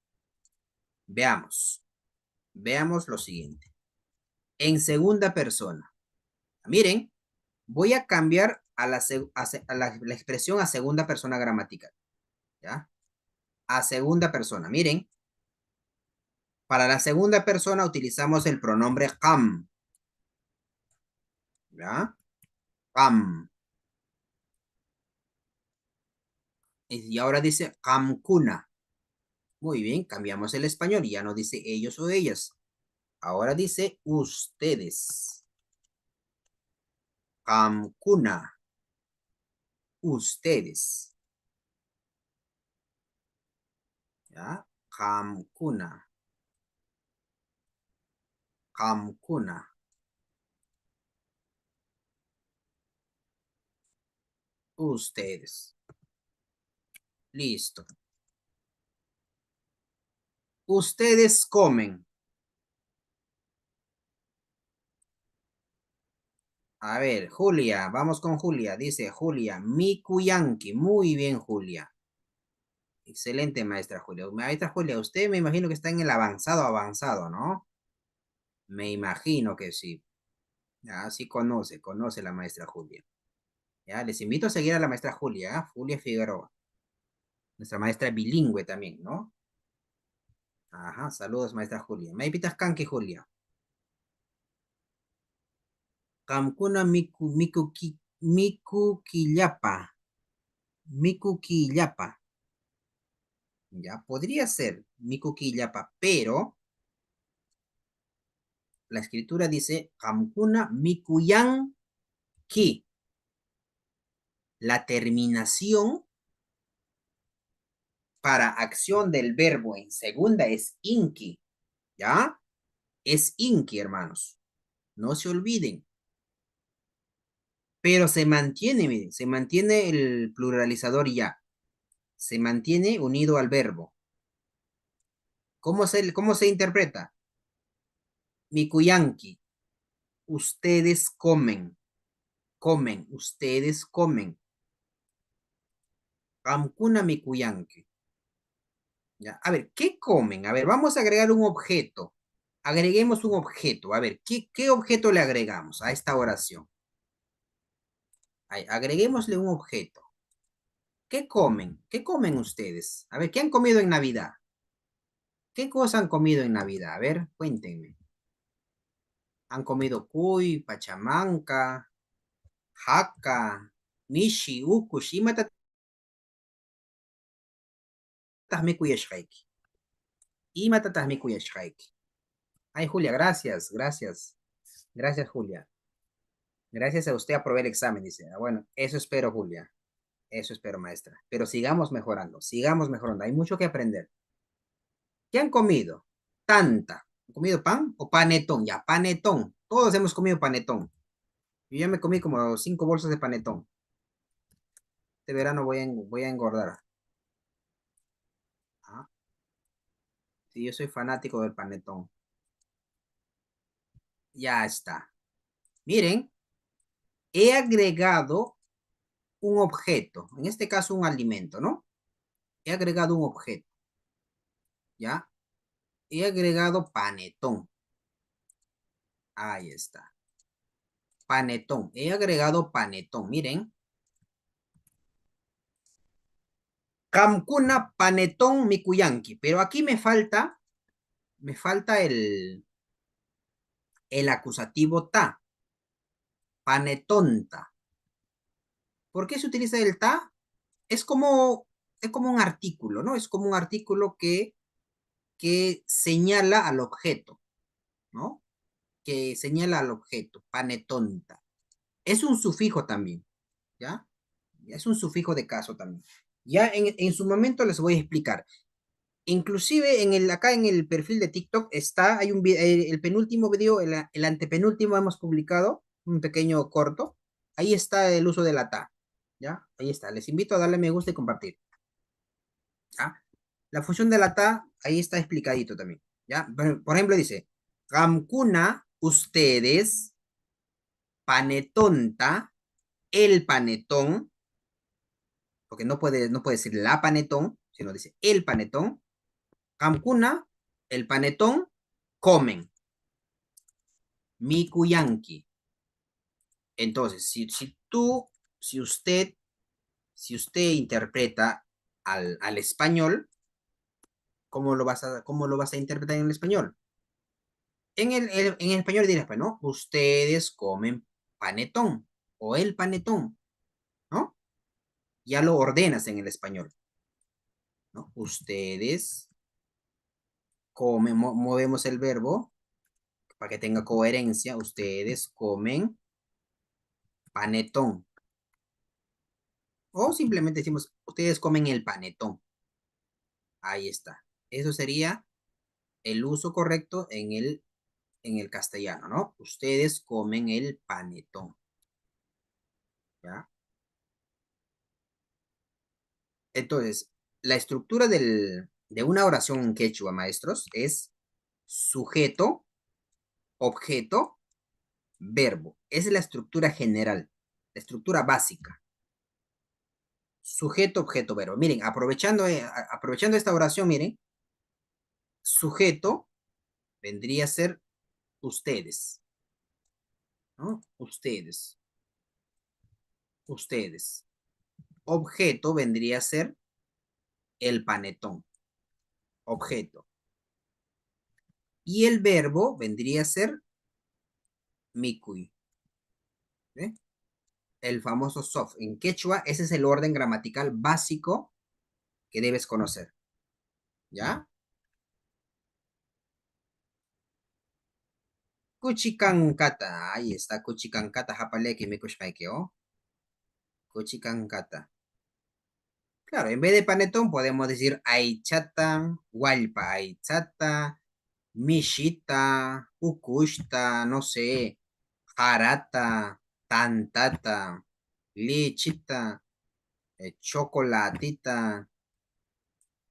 Veamos. Veamos lo siguiente. En segunda persona. Miren, voy a cambiar la expresión a segunda persona gramatical. ¿Ya? A segunda persona. Miren, para la segunda persona utilizamos el pronombre kam. ¿Ya? Kam. Y ahora dice kamkuna. Muy bien, cambiamos el español y ya no dice ellos o ellas. Ahora dice ustedes. Kamkuna. Ustedes. ¿Ya? Kamkuna. Kamkuna. Ustedes. Listo. Ustedes comen. A ver, Julia, vamos con Julia. Dice Julia, Mikuyanki. Muy bien, Julia. Excelente, maestra Julia. Maestra Julia, usted me imagino que está en el avanzado, avanzado, ¿no? Me imagino que sí. Ya, sí conoce la maestra Julia. Ya, les invito a seguir a la maestra Julia, ¿ah? Julia Figueroa. Nuestra maestra bilingüe también, ¿no? Ajá, saludos, maestra Julia. Me pitas canque, Julia. Kamkuna miku quillapa. Miku quillapa. Ya, podría ser miku quillapa, pero la escritura dice Kamkuna mikuyan ki. La terminación para acción del verbo en segunda es inki, ¿ya? Es inki, hermanos. No se olviden. Pero se mantiene, miren, se mantiene el pluralizador ya. Se mantiene unido al verbo. Cómo se interpreta? Mikuyanki. Ustedes comen. Comen. Ustedes comen. Kamkuna mikuyanki. ¿Ya? A ver, ¿qué comen? A ver, vamos a agregar un objeto. Agreguemos un objeto. A ver, ¿qué objeto le agregamos a esta oración? Ahí, agreguémosle un objeto. ¿Qué comen? ¿Qué comen ustedes? A ver, ¿qué han comido en Navidad? ¿Qué cosa han comido en Navidad? A ver, cuéntenme. Han comido cuy, pachamanca, jaca, mishi, ukush, y matatas kuyashkaiki. Y matatas kuyashkaiki. Ay, Julia, gracias, gracias. Gracias, Julia. Gracias a usted aprobé el examen, dice. Ah, bueno, eso espero, Julia. Eso espero, maestra. Pero sigamos mejorando, sigamos mejorando. Hay mucho que aprender. ¿Qué han comido? Tanta. ¿Han comido pan o panetón? Ya, panetón. Todos hemos comido panetón. Yo ya me comí como 5 bolsas de panetón. Este verano voy a engordar. Ah, sí, yo soy fanático del panetón. Ya está. Miren, he agregado un objeto. En este caso, un alimento, ¿no? He agregado un objeto. ¿Ya? He agregado panetón. Ahí está. Panetón. He agregado panetón. Miren. Kamkuna panetón mikuyanki. Pero aquí me falta el acusativo ta. Panetonta. ¿Por qué se utiliza el ta? Es como, es como un artículo, ¿no? Es como un artículo que señala al objeto, ¿no? Que señala al objeto, panetonta. Es un sufijo también, ¿ya? Es un sufijo de caso también. Ya en su momento les voy a explicar. Inclusive acá en el perfil de TikTok está, hay el penúltimo video, el antepenúltimo hemos publicado, un pequeño corto. Ahí está el uso de la ta, ¿ya? Ahí está. Les invito a darle me gusta y compartir, ¿ya? La función de la ta, ahí está explicadito también, ¿ya? Por ejemplo, dice, Gamkuna, ustedes, panetonta, el panetón, porque no puede decir la panetón, sino dice el panetón. Gamkuna, el panetón, comen. Mikuyanki. Entonces, si usted interpreta al español, ¿cómo lo vas a interpretar en el español? En el español dirás, pues, ¿no? Ustedes comen panetón o el panetón, ¿no? Ya lo ordenas en el español, ¿no? Ustedes comen, movemos el verbo para que tenga coherencia. Ustedes comen panetón. O simplemente decimos, ustedes comen el panetón. Ahí está. Eso sería el uso correcto en el castellano, ¿no? Ustedes comen el panetón, ¿ya? Entonces, la estructura de una oración en quechua, maestros, es sujeto, objeto, verbo. Esa es la estructura general, la estructura básica. Sujeto, objeto, verbo. Miren, aprovechando esta oración, miren, sujeto vendría a ser ustedes, ¿no? Ustedes. Objeto vendría a ser el panetón, objeto. Y el verbo vendría a ser mikui, ¿eh? El famoso sof. En quechua, ese es el orden gramatical básico que debes conocer, ¿ya? Kuchikankata, ahí está, kuchikankata, japaleki, mikushpaike, ¿oh? Kuchikankata. Claro, en vez de panetón podemos decir aichata, walpa aichata, mishita, ukushta, no sé, jarata, tantata, lichita, chocolatita,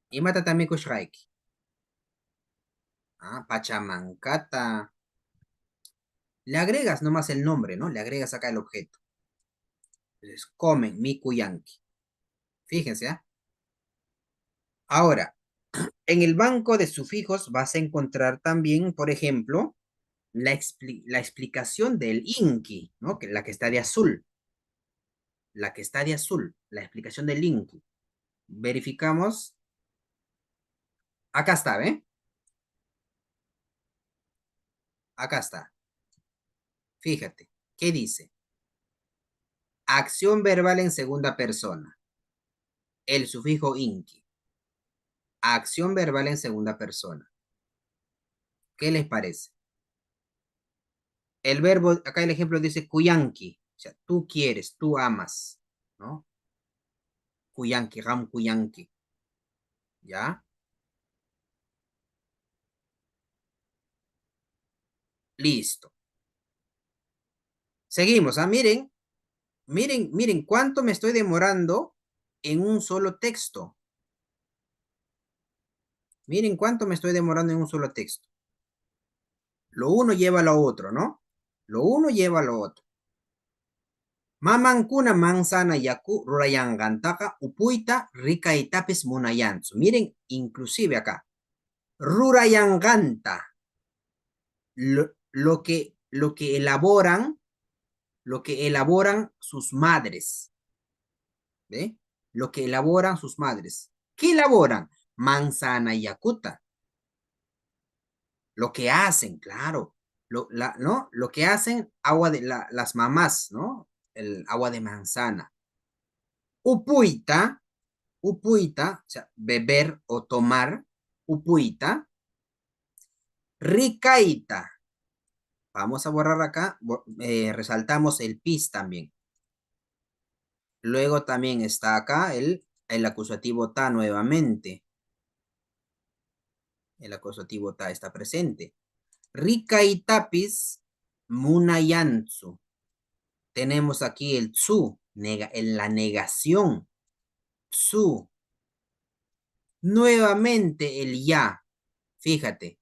y mata también kushraiki. Ah, pachamancata. Le agregas nomás el nombre, ¿no? Le agregas acá el objeto. Entonces, comen, mikuyanki. Fíjense, ¿ah? Ahora, en el banco de sufijos vas a encontrar también, por ejemplo, la explicación del inki, ¿no? La que está de azul. La que está de azul, la explicación del inki. Verificamos. Acá está, ¿ve? Acá está. Fíjate, ¿qué dice? Acción verbal en segunda persona. El sufijo inki. Acción verbal en segunda persona. ¿Qué les parece? El verbo, acá el ejemplo dice kuyanki, o sea, tú quieres, tú amas, ¿no? Kuyanki, ram kuyanki, ¿ya? Listo. Seguimos, ¿ah? Miren cuánto me estoy demorando en un solo texto. Miren cuánto me estoy demorando en un solo texto. Lo uno lleva a lo otro, ¿no? Lo uno lleva a lo otro. Mamankuna manzana yaku rurayangantaka upuita rikaitapis munayantsu. Miren, inclusive acá. Rurayanganta. Lo que elaboran sus madres, ¿ve? Lo que elaboran sus madres. ¿Qué elaboran? Manzana y yakuta. Lo que hacen, claro. ¿No? Lo que hacen, agua de las mamás, ¿no? El agua de manzana. Upuita, upuita, o sea, beber o tomar, upuita. Ricaita. Vamos a borrar acá, resaltamos el pis también. Luego también está acá el acusativo ta nuevamente. El acusativo ta está presente. Ricaitapis munayantsu. Tenemos aquí el tsu, en la negación. Tsu. Nuevamente el ya. Fíjate.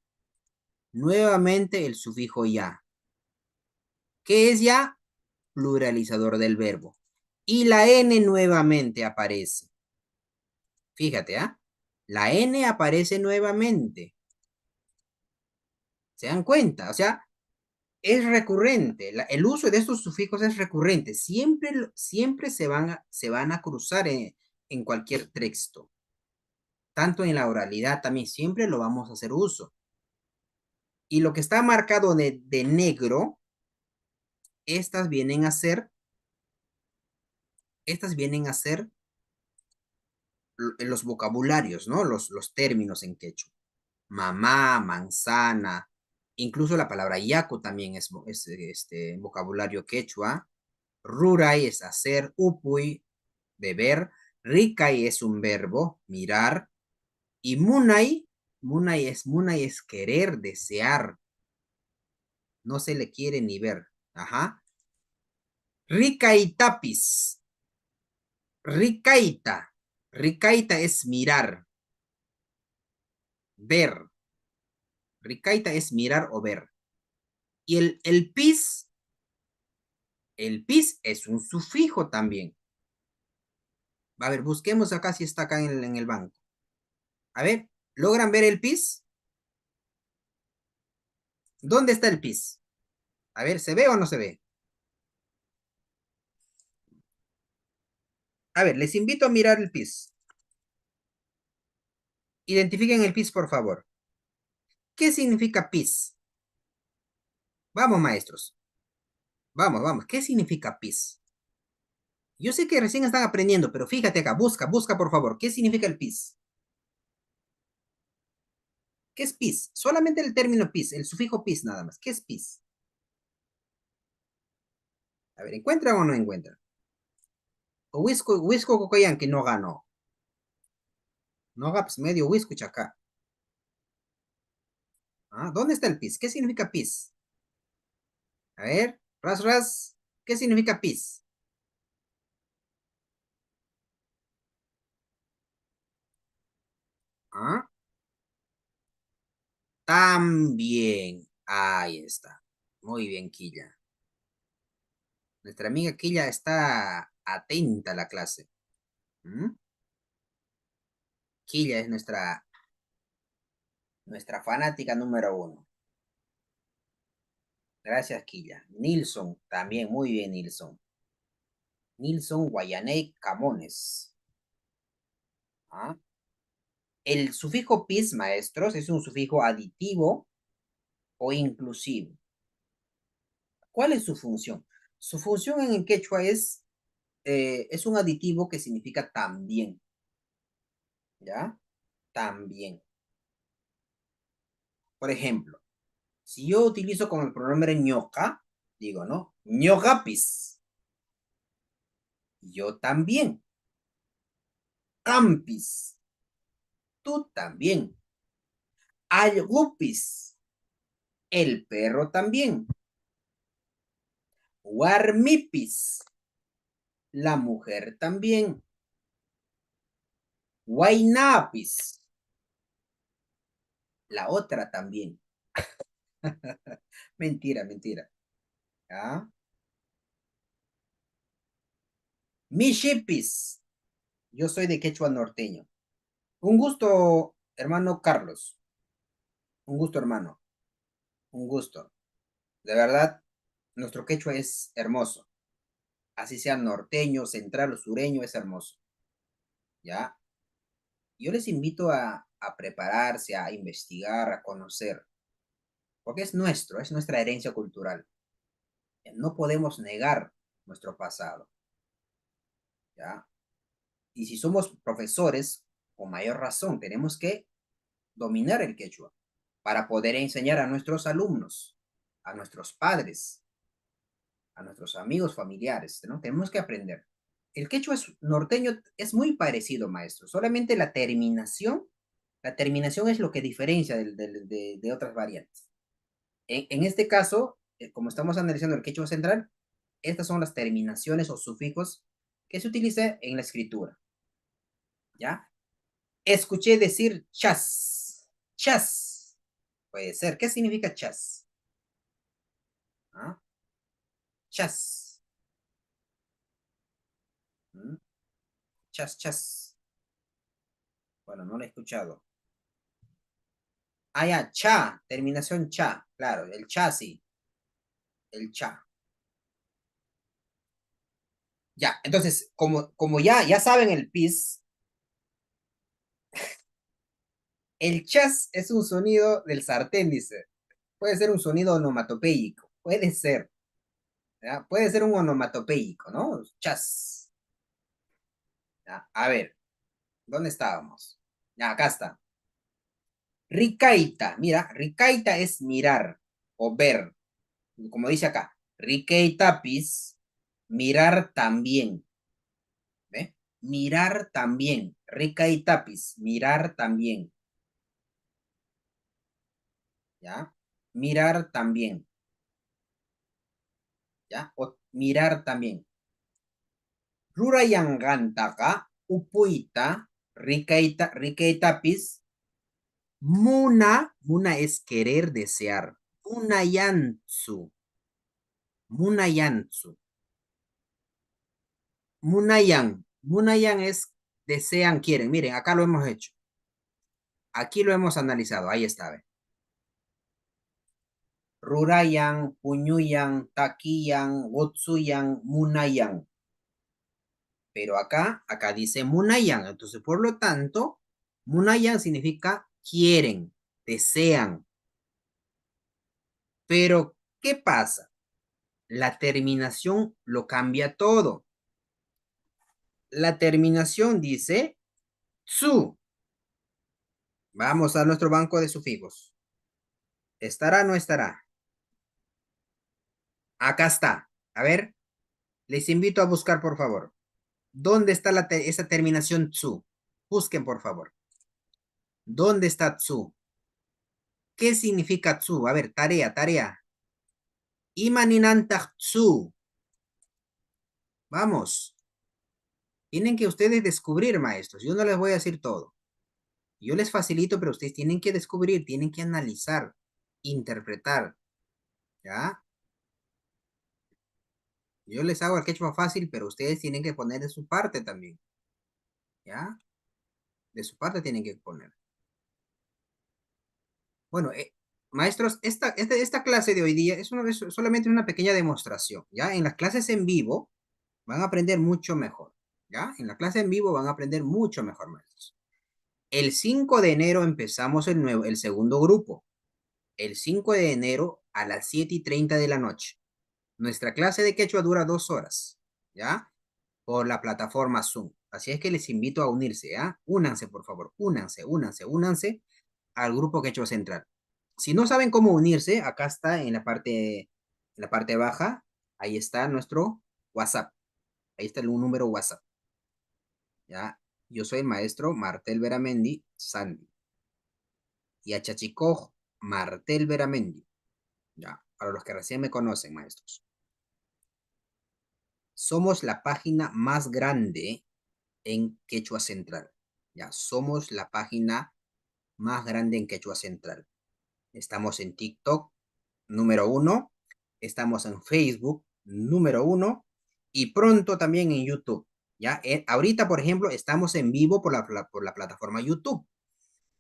Nuevamente el sufijo ya. ¿Qué es ya? Pluralizador del verbo. Y la N nuevamente aparece. Fíjate, ¿ah? La N aparece nuevamente. ¿Se dan cuenta? O sea, es recurrente. El uso de estos sufijos es recurrente. Siempre, siempre se van a cruzar en cualquier texto. Tanto en la oralidad también siempre lo vamos a hacer uso. Y lo que está marcado de negro, estas vienen a ser, estas vienen a ser los vocabularios, ¿no? Los términos en quechua. Mamá, manzana, incluso la palabra yaco también es este vocabulario quechua. Ruray es hacer, upuy, beber, ricay es un verbo, mirar, y munay es querer, desear, no se le quiere ni ver. Ajá. Ricaitapis, ricaita, ricaita es mirar, ver, ricaita es mirar o ver. Y el pis es un sufijo también. A ver, busquemos acá si está acá en el banco. A ver, ¿logran ver el pis? ¿Dónde está el pis? A ver, ¿se ve o no se ve? A ver, les invito a mirar el pis. Identifiquen el pis, por favor. ¿Qué significa pis? Vamos, maestros. Vamos, vamos. ¿Qué significa pis? Yo sé que recién están aprendiendo, pero fíjate acá. Busca, busca, por favor. ¿Qué significa el pis? ¿Qué es pis? Solamente el término pis, el sufijo pis nada más. ¿Qué es pis? A ver, ¿encuentran o no encuentran? O Wisco Cocoyan que no ganó. No pues medio Wisco acá. Ah, ¿dónde está el pis? ¿Qué significa pis? A ver, ras, ras. ¿Qué significa pis? ¿Ah? También. Ahí está. Muy bien, Quilla. Nuestra amiga Quilla está atenta a la clase. ¿Mm? Quilla es nuestra fanática número uno. Gracias, Quilla. Nilson, también muy bien, Nilson. Nilson Guayaney Camones. ¿Ah? El sufijo pis, maestros, es un sufijo aditivo o inclusivo. ¿Cuál es su función? Su función en el quechua es un aditivo que significa también. ¿Ya? También. Por ejemplo, si yo utilizo con el pronombre ñoca, digo, ¿no? ñogapis. Yo también. Campis. Tú también. Algupis. El perro también. Warmipis. La mujer también. Guaynapis. La otra también. Mentira, mentira. ¿Ah? Mishipis. Yo soy de quechua norteño. Un gusto, hermano Carlos. Un gusto, hermano. Un gusto. De verdad, nuestro quechua es hermoso. Así sea norteño, central o sureño, es hermoso. ¿Ya? Yo les invito a prepararse, a investigar, a conocer, porque es nuestro, es nuestra herencia cultural. No podemos negar nuestro pasado. ¿Ya? Y si somos profesores, con mayor razón, tenemos que dominar el quechua para poder enseñar a nuestros alumnos, a nuestros padres, a nuestros amigos familiares, ¿no? Tenemos que aprender. El quechua norteño es muy parecido, maestro, solamente la terminación es lo que diferencia de otras variantes. En este caso, como estamos analizando el quechua central, estas son las terminaciones o sufijos que se utiliza en la escritura, ¿ya? Escuché decir chas, chas, puede ser. ¿Qué significa chas? ¿Ah? Chas. ¿Mm? Chas, chas. Bueno, no lo he escuchado. Ah, ya, cha, terminación cha, claro, el cha sí, el cha. Ya, entonces, como ya saben el pis, el chas es un sonido del sartén, dice. Puede ser un sonido onomatopéyico, puede ser, ¿ya? Puede ser un onomatopéyico, ¿no? Chas. ¿Ya? A ver, ¿dónde estábamos? Ya, acá está. Ricaita, mira, ricaita es mirar o ver, como dice acá. Ricaitapis, mirar también. ¿Ve? Mirar también. Ricaitapis, mirar también. ¿Ya? Mirar también. ¿Ya? O mirar también. Rurayangantaka, upuita, ricaitapis, muna es querer, desear. Munayantsu, munayantsu. Munayan es desean, quieren. Miren, acá lo hemos hecho. Aquí lo hemos analizado. Ahí está. ¿Ve? Rurayan, puñuyan, taquiyan, gotsuyan, munayan. Pero acá dice munayan. Entonces, por lo tanto, munayan significa quieren, desean. Pero, ¿qué pasa? La terminación lo cambia todo. La terminación dice tsu. Vamos a nuestro banco de sufijos. ¿Estará o no estará? Acá está. A ver, les invito a buscar, por favor. ¿Dónde está esa terminación tsu? Busquen, por favor. ¿Dónde está tsu? ¿Qué significa tsu? A ver, tarea. Imaninantach tsu. Vamos. Tienen que ustedes descubrir, maestros. Yo no les voy a decir todo. Yo les facilito, pero ustedes tienen que descubrir, tienen que analizar, interpretar. ¿Ya? Yo les hago el quechua fácil, pero ustedes tienen que poner de su parte también. ¿Ya? De su parte tienen que poner. Bueno, maestros, esta clase de hoy día es solamente una pequeña demostración, ¿ya? En las clases en vivo van a aprender mucho mejor, ¿ya? En la clase en vivo van a aprender mucho mejor, maestros. El 5 de enero empezamos el segundo grupo. El 5 de enero a las 7:30 de la noche. Nuestra clase de quechua dura 2 horas, ¿ya? Por la plataforma Zoom. Así es que les invito a unirse, ¿ya? Únanse, por favor, únanse al grupo Quechua Central. Si no saben cómo unirse, acá está en la parte baja, ahí está nuestro WhatsApp. Ahí está el número WhatsApp. ¿Ya? Yo soy el maestro Martel Veramendi Sandy. Y a Chachicoj Martel Veramendi. ¿Ya? Para los que recién me conocen, maestros. Somos la página más grande en Quechua Central. Ya, somos la página más grande en Quechua Central. Estamos en TikTok, número 1. Estamos en Facebook, número 1. Y pronto también en YouTube. ¿Ya? Ahorita, por ejemplo, estamos en vivo por la plataforma YouTube.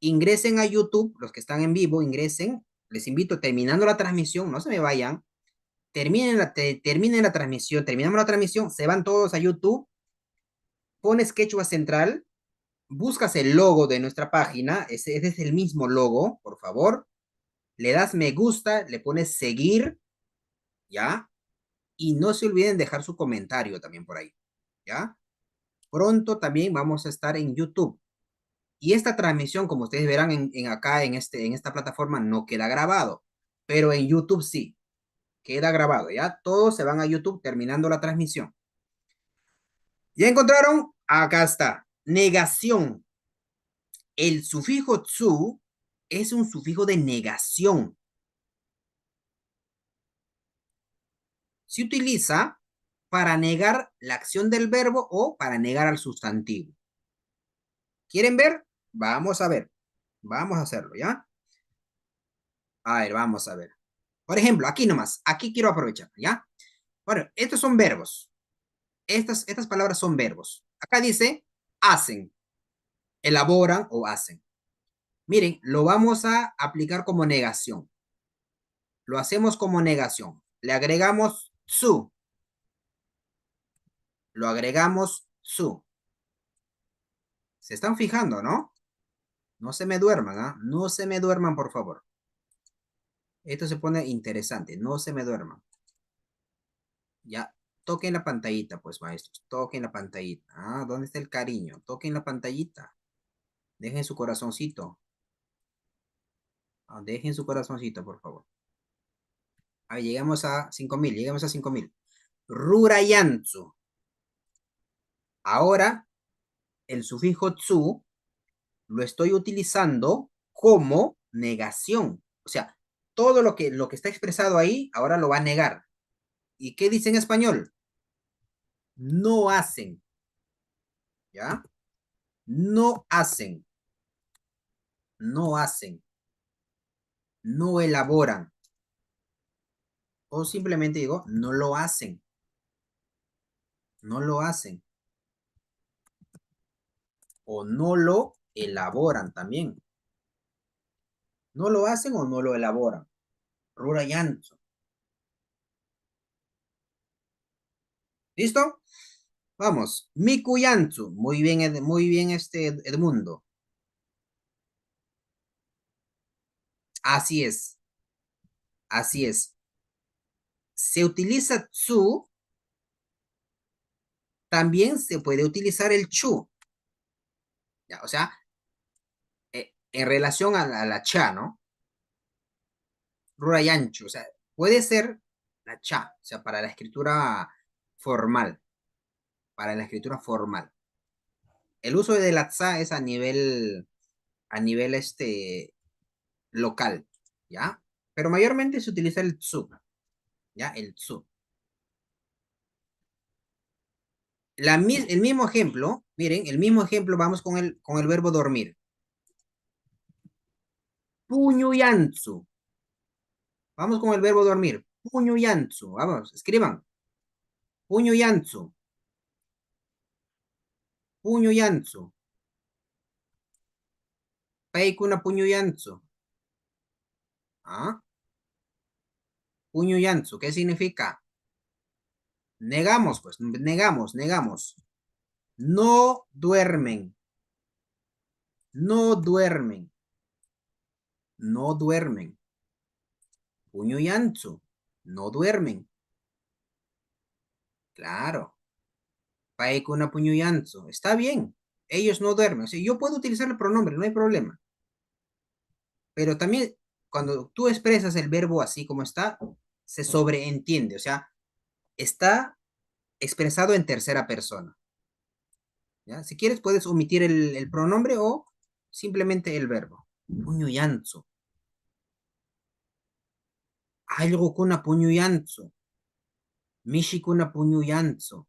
Ingresen a YouTube, los que están en vivo, ingresen. Les invito, terminando la transmisión, no se me vayan. Terminen la transmisión, terminamos la transmisión, se van todos a YouTube, pones Quechua Central, buscas el logo de nuestra página, ese es el mismo logo, por favor, le das me gusta, le pones seguir, ¿ya? Y no se olviden dejar su comentario también por ahí, ¿ya? Pronto también vamos a estar en YouTube. Y esta transmisión, como ustedes verán acá en esta plataforma, no queda grabado, pero en YouTube sí, queda grabado, ¿ya? Todos se van a YouTube terminando la transmisión. ¿Ya encontraron? Acá está. Negación. El sufijo tsu es un sufijo de negación. Se utiliza para negar la acción del verbo o para negar al sustantivo. ¿Quieren ver? Vamos a ver. Vamos a hacerlo, ¿ya? A ver, vamos a ver. Por ejemplo, aquí nomás. Aquí quiero aprovechar, ¿ya? Bueno, estos son verbos. Estas palabras son verbos. Acá dice hacen, elaboran o hacen. Miren, lo vamos a aplicar como negación. Lo hacemos como negación. Le agregamos su. Lo agregamos su. Se están fijando, ¿no? No se me duerman, ¿ah? No se me duerman, por favor. Esto se pone interesante. No se me duerman. Ya, toquen la pantallita, pues, maestros. Toquen la pantallita. Ah, ¿dónde está el cariño? Toquen la pantallita. Dejen su corazoncito. Ah, dejen su corazoncito, por favor. A ver, llegamos a 5.000. Llegamos a 5.000. Rurayantsu. Ahora, el sufijo tsu lo estoy utilizando como negación. O sea, todo lo que está expresado ahí, ahora lo va a negar. ¿Y qué dice en español? No hacen. ¿Ya? No hacen. No hacen. No elaboran. O simplemente digo, no lo hacen. No lo hacen. O no lo elaboran también. No lo hacen o no lo elaboran. Rurayanzo. ¿Listo? Vamos. Mikuyanzu. Muy bien Edmundo. Así es. Así es. Se utiliza tsu, también se puede utilizar el chu. ¿Ya? O sea, en relación a la cha, ¿no? Rurayanchu. O sea, puede ser la cha. O sea, para la escritura formal. Para la escritura formal. El uso de la tsa es a nivel local, ¿ya? Pero mayormente se utiliza el tsu, ¿ya? El tsu. El mismo ejemplo, miren, el mismo ejemplo, vamos con el verbo dormir. Puñuyantsu. Vamos con el verbo dormir. Puñuyantsu. Vamos, escriban. Puñuyantsu. Puñuyantsu. Peikuna puñuyantsu. ¿Ah? Puñuyantsu, ¿qué significa? Negamos, pues, negamos. No duermen. No duermen. No duermen. Puñuyantsu. No duermen. Claro. Paikuna puñuyantsu. Está bien. Ellos no duermen. O sea, yo puedo utilizar el pronombre, no hay problema. Pero también cuando tú expresas el verbo así como está, se sobreentiende. O sea, está expresado en tercera persona. ¿Ya? Si quieres, puedes omitir el pronombre o simplemente el verbo. Puñuyantsu. Algo kuna puñuyantsu. Mishi kuna puñuyantsu.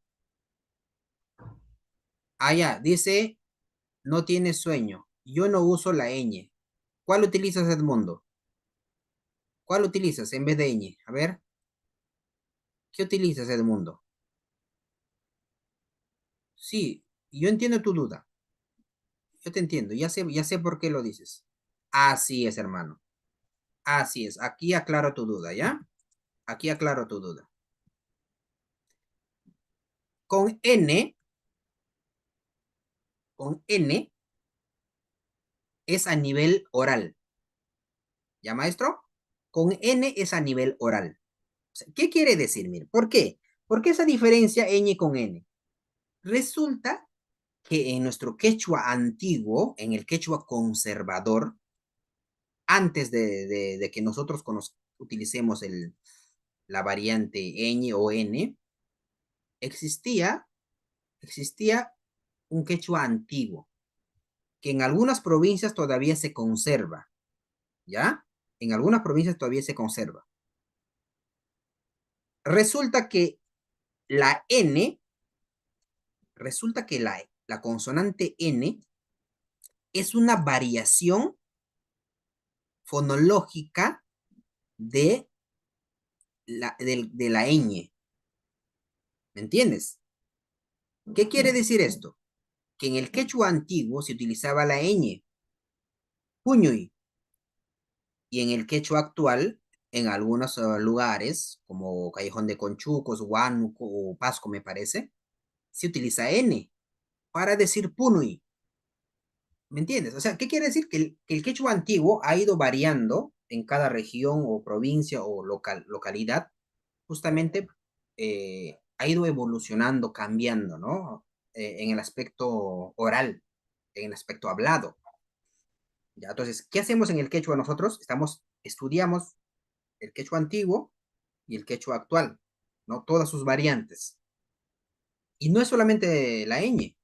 Ah, ya, dice, no tiene sueño. Yo no uso la ñ. ¿Cuál utilizas, Edmundo? ¿Cuál utilizas en vez de ñ? A ver, ¿qué utilizas, Edmundo? Sí, yo entiendo tu duda. Yo te entiendo, ya sé por qué lo dices. Así es, hermano. Así es. Aquí aclaro tu duda, ¿ya? Aquí aclaro tu duda. Con N es a nivel oral. ¿Ya, maestro? Con N es a nivel oral. O sea, ¿qué quiere decir? Mire, ¿por qué? ¿Por qué esa diferencia ñ con N? Resulta que en nuestro quechua antiguo, en el quechua conservador, antes de que nosotros utilicemos la variante ñ o n, existía, existía un quechua antiguo, que en algunas provincias todavía se conserva, ¿ya? En algunas provincias todavía se conserva. Resulta que la N, resulta que la consonante N es una variación fonológica de la ñ. ¿Me entiendes? ¿Qué quiere decir esto? Que en el quechua antiguo se utilizaba la ñ, puñuy, y en el quechua actual, en algunos lugares, como Callejón de Conchucos, Huánuco o Pasco, me parece, se utiliza n para decir punuy. ¿Me entiendes? O sea, ¿qué quiere decir? Que el quechua antiguo ha ido variando en cada región o provincia o localidad, justamente ha ido evolucionando, cambiando, ¿no? En el aspecto oral, en el aspecto hablado. ¿Ya? Entonces, ¿qué hacemos en el quechua nosotros? Estudiamos el quechua antiguo y el quechua actual, ¿no? Todas sus variantes. Y no es solamente la ñ.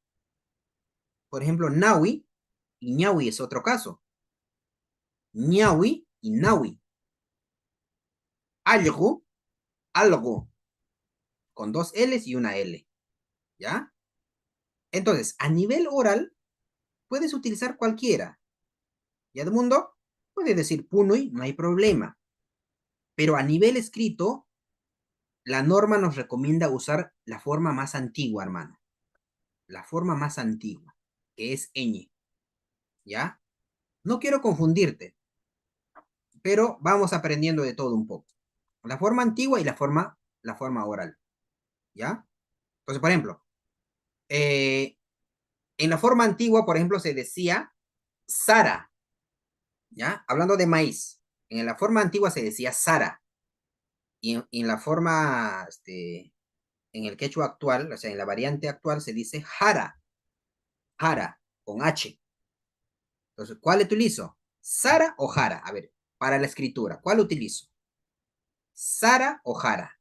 Por ejemplo, nahui y ñahui es otro caso. Ñahui y nahui. Algo, algo, con dos L's y una L, ¿ya? Entonces, a nivel oral, puedes utilizar cualquiera. ¿Ya, Edmundo? Puedes decir punui, no hay problema. Pero a nivel escrito, la norma nos recomienda usar la forma más antigua, hermano. La forma más antigua, que es ñ, ¿ya? No quiero confundirte, pero vamos aprendiendo de todo un poco. La forma antigua y la forma oral, ¿ya? Entonces, por ejemplo, en la forma antigua, por ejemplo, se decía Sara, ¿ya? Hablando de maíz. En la forma antigua se decía Sara. Y en la forma, en el quechua actual, o sea, en la variante actual se dice Jara, Jara, con H. Entonces, ¿cuál utilizo? ¿Sara o Jara? A ver, para la escritura, ¿cuál utilizo? ¿Sara o Jara?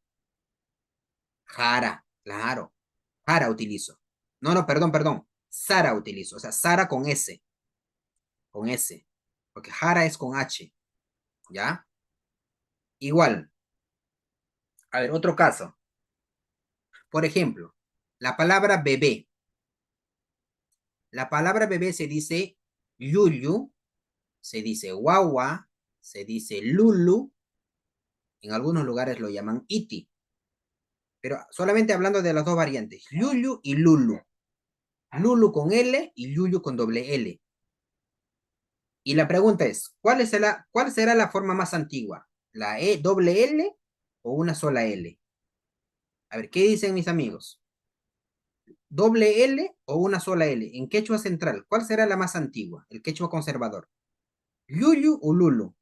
Jara, claro. Jara utilizo. No, no, perdón, perdón. Sara utilizo. O sea, Sara con S. Con S. Porque Jara es con H. ¿Ya? Igual. A ver, otro caso. Por ejemplo, la palabra bebé. La palabra bebé se dice yuyu, se dice guagua, se dice lulu. En algunos lugares lo llaman iti. Pero solamente hablando de las dos variantes, yuyu y lulu. Lulu con L y yuyu con doble L. Y la pregunta es, ¿cuál será la forma más antigua? ¿La doble L o una sola L? A ver, ¿qué dicen mis amigos? ¿Doble L o una sola L? En quechua central, ¿cuál será la más antigua? El quechua conservador. ¿Yuyu o lulu?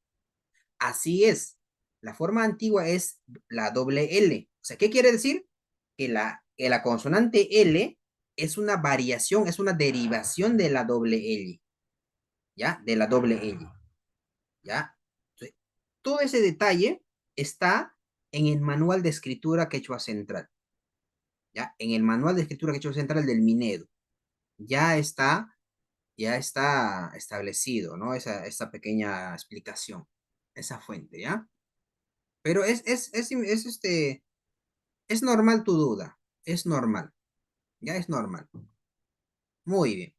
Así es. La forma antigua es la doble L. O sea, ¿qué quiere decir? Que la consonante L es una variación, es una derivación de la doble L. ¿Ya? De la doble L. ¿Ya? Entonces, todo ese detalle está en el manual de escritura quechua central. ¿Ya? En el manual de escritura quechua central del Minedo. Ya está, ya está establecido, ¿no? Esa pequeña explicación, esa fuente, ¿ya? Pero es normal tu duda, es normal, ya es normal. Muy bien.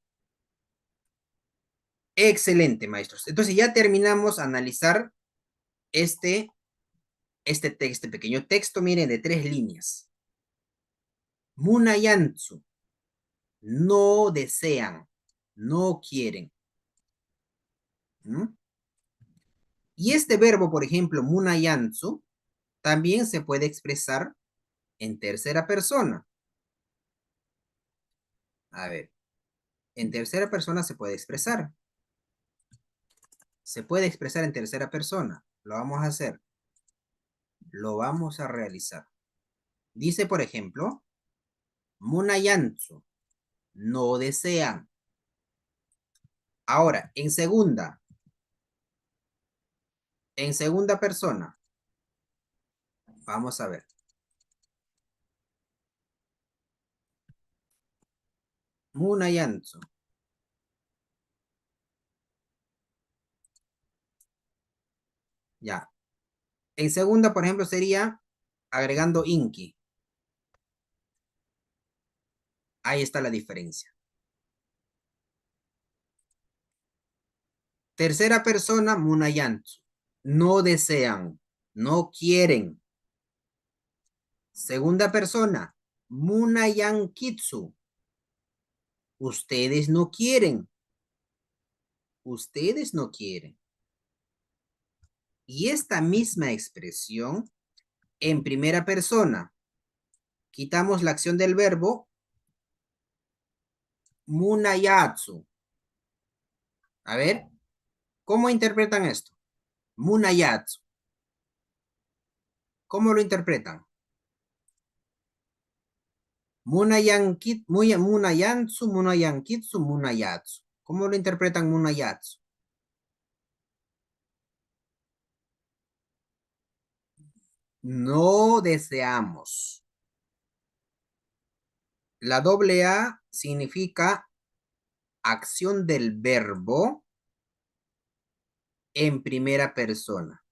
Excelente, maestros. Entonces ya terminamos a analizar este, este pequeño texto, miren, de 3 líneas. Munayantsu, no desean, no quieren. ¿Mm? Y este verbo, por ejemplo, munayantsu, también se puede expresar en tercera persona. A ver, en tercera persona se puede expresar. Se puede expresar en tercera persona. Lo vamos a hacer. Lo vamos a realizar. Dice, por ejemplo, munayantsu. no desean. Ahora, en segunda persona, vamos a ver. Muna Yanzu. Ya. En segunda, por ejemplo, sería agregando inki. Ahí está la diferencia. Tercera persona, Muna Yanzu. No desean, no quieren. Segunda persona, Muna Yankitsu. Ustedes no quieren. Ustedes no quieren. Y esta misma expresión en primera persona, quitamos la acción del verbo munayatsu. A ver, ¿cómo interpretan esto? Munayatsu. ¿Cómo lo interpretan? Munayansu, munayankitsu, munayatsu. ¿Cómo lo interpretan munayatsu? No deseamos. La doble A significa acción del verbo en primera persona.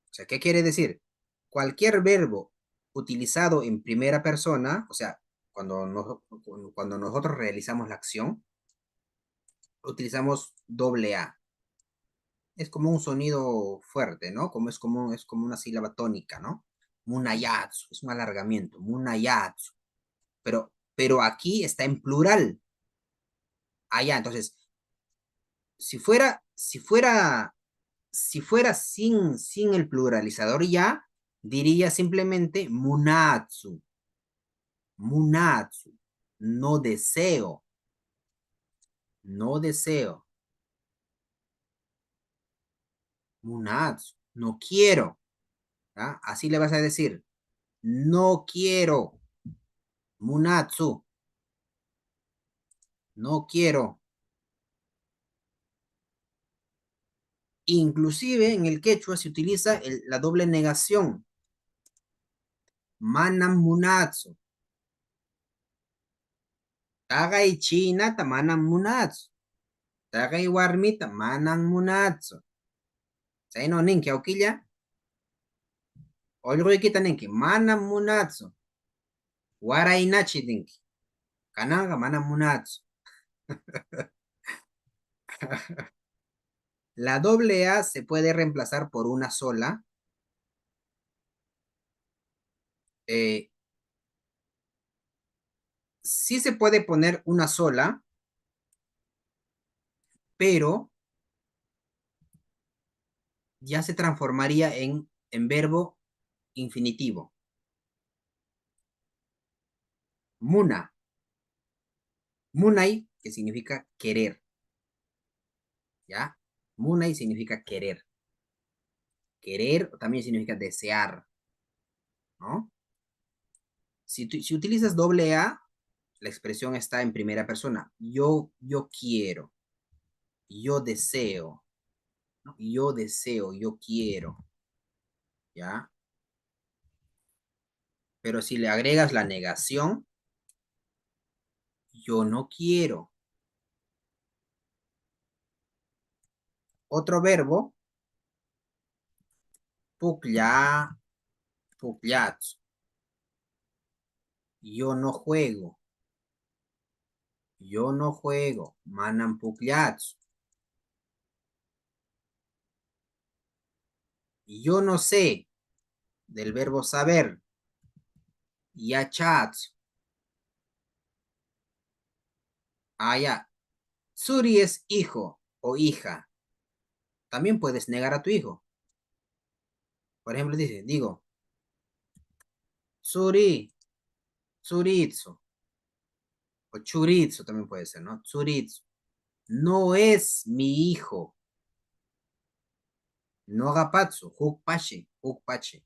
O sea, ¿qué quiere decir? Cualquier verbo utilizado en primera persona, o sea, cuando nosotros realizamos la acción, utilizamos doble A. Es como un sonido fuerte, ¿no? Es como una sílaba tónica, ¿no? Munayatsu, es un alargamiento, munayatsu. Pero aquí está en plural. Allá, entonces, si fuera sin el pluralizador ya, diría simplemente munatsu, munatsu, no deseo, no deseo, munatsu, no quiero, ¿ah? Así le vas a decir, no quiero, munatsu, no quiero. Inclusive en el quechua se utiliza la doble negación, manam munatsu, tagay chinata manam munatsu, tagay warmita manam munatsu. Chayno ninki awkilla, ollquykita ninki manam munatsu, waraynachi ninki, kananga manam munatsu. La doble A se puede reemplazar por una sola. Eh, sí se puede poner una sola, pero ya se transformaría en verbo infinitivo. Muna, munay, que significa querer, ¿ya? Munay significa querer. Querer también significa desear, ¿no? Si utilizas doble A, la expresión está en primera persona. Yo quiero, yo deseo, ¿no? Yo deseo, yo quiero, ¿ya? Pero si le agregas la negación, yo no quiero. Otro verbo, puklla, pukllatsu. Yo no juego. Yo no juego. Manam pukllatsu. Yo no sé, del verbo saber. Yachatsu. Ah, ya. Suri es hijo o hija. También puedes negar a tu hijo. Por ejemplo, digo, Tsuri, Tsuritsu, o Churitsu también puede ser, ¿no? Tsuritsu. No es mi hijo. No gapatsu, hukpashi, hukpachi.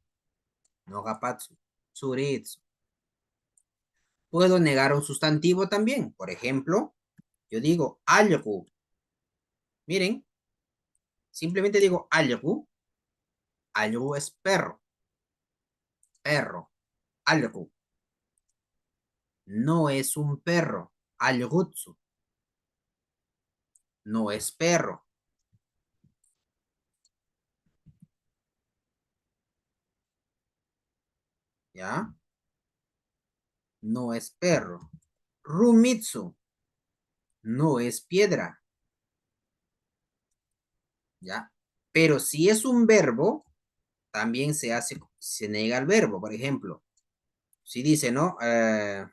No gapatsu, Tsuritsu. Puedo negar un sustantivo también. Por ejemplo, yo digo algo. Miren, simplemente digo algo. Algo es perro. Perro. Algo. No es un perro. Algutsu. No es perro. ¿Ya? No es perro. Rumitsu. No es piedra. ¿Ya? Pero si es un verbo, también se nega el verbo. Por ejemplo, si dice, ¿no? A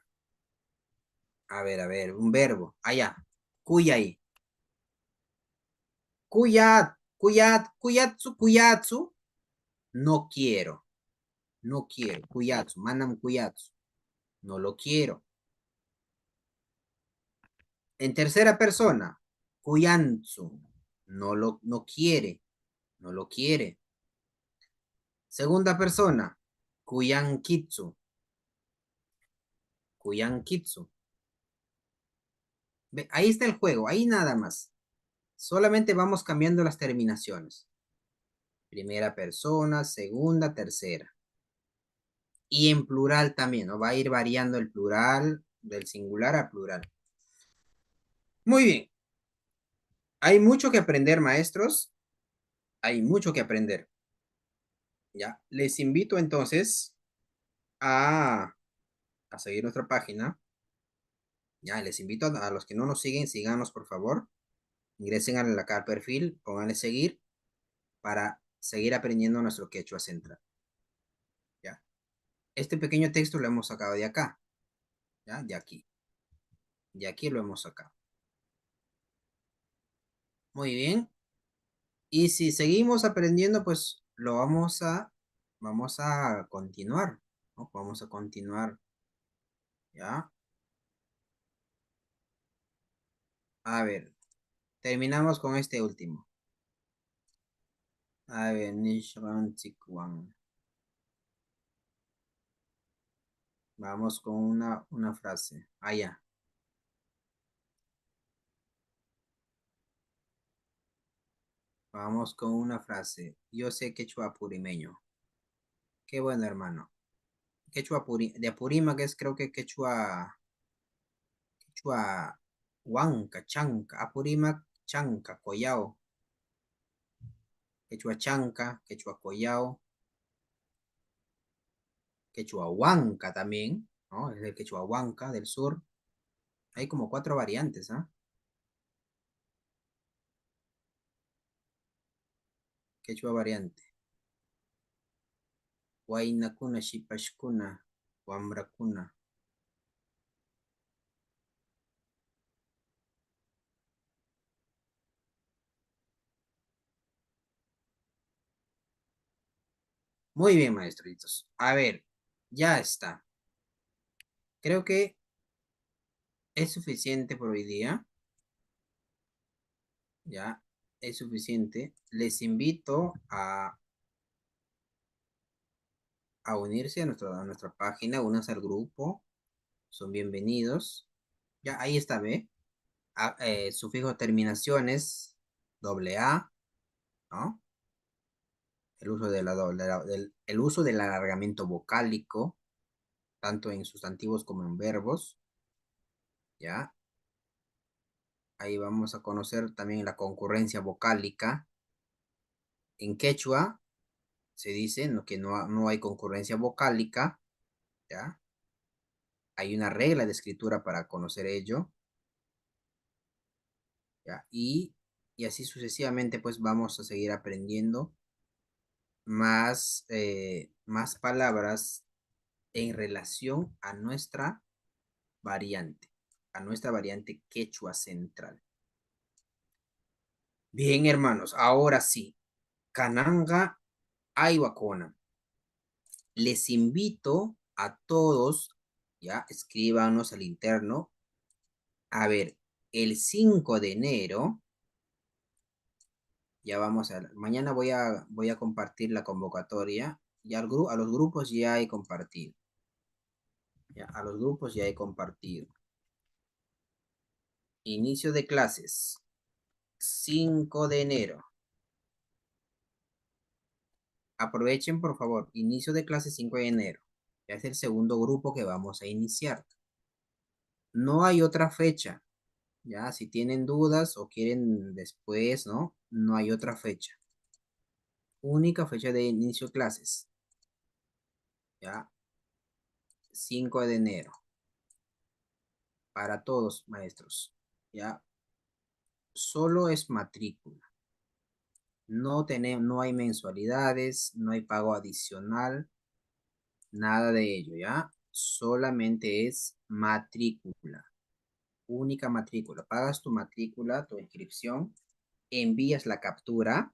ver, un verbo. Allá. Kuyai. Kuyatsu. No quiero. No quiero. Kuyatsu. Manam kuyatsu. No lo quiero. En tercera persona. Kuyantsu. No quiere. No lo quiere. Segunda persona. Kuyankitsu. Kuyankitsu. Ahí está el juego. Ahí nada más. Solamente vamos cambiando las terminaciones. Primera persona, segunda, tercera. Y en plural también, ¿no? Va a ir variando el plural del singular a plural. Muy bien. Hay mucho que aprender, maestros. Hay mucho que aprender. Ya. Les invito entonces a, a seguir nuestra página. Ya, les invito a los que no nos siguen, síganos por favor. Ingresen acá al perfil, pónganle seguir para seguir aprendiendo nuestro quechua central. Ya. Este pequeño texto lo hemos sacado de acá. Ya, de aquí. De aquí lo hemos sacado. Muy bien. Y si seguimos aprendiendo, pues lo vamos a continuar, ¿no? Vamos a continuar, ¿ya? A ver, terminamos con este último. A ver, Nishran Chikwan. Vamos con una frase. Allá. Vamos con una frase. Yo sé quechua purimeño. Qué bueno, hermano. De Apurima, que es creo que quechua huanca, chanca, Apurímac, chanca, collao, quechua chanca, quechua collao, quechua huanca también, ¿no? Es el quechua huanca del sur. Hay como cuatro variantes, ¿ah? Quechua variante. Huaynakuna, shipashkuna, wambrakuna. Muy bien, maestritos. A ver, ya está. Creo que es suficiente por hoy día. Ya, es suficiente. Les invito a unirse a nuestra página, únanse al grupo. Son bienvenidos. Ya, ahí está, ¿ve? Sufijo terminaciones, doble A, ¿no? El uso el uso del alargamiento vocálico, tanto en sustantivos como en verbos, ¿ya? Ahí vamos a conocer también la concurrencia vocálica. En quechua se dice que no hay concurrencia vocálica, ¿ya? Hay una regla de escritura para conocer ello, ¿ya? Y así sucesivamente, pues vamos a seguir aprendiendo más palabras en relación a nuestra variante quechua central. Bien, hermanos, ahora sí, Kananga Aiwakona. Les invito a todos, ya, escríbanos al interno. A ver, el 5 de enero, ya vamos mañana voy a compartir la convocatoria, y a los grupos ya he compartido. Ya, a los grupos ya he compartido. Inicio de clases. 5 de enero. Aprovechen, por favor. Inicio de clases 5 de enero. Ya es el segundo grupo que vamos a iniciar. No hay otra fecha. Ya, si tienen dudas o quieren después, ¿no? No hay otra fecha. Única fecha de inicio de clases. Ya, 5 de enero. Para todos, maestros. Ya, solo es matrícula. No hay mensualidades, no hay pago adicional, nada de ello, ¿ya? Solamente es matrícula. Única matrícula. Pagas tu matrícula, tu inscripción, envías la captura,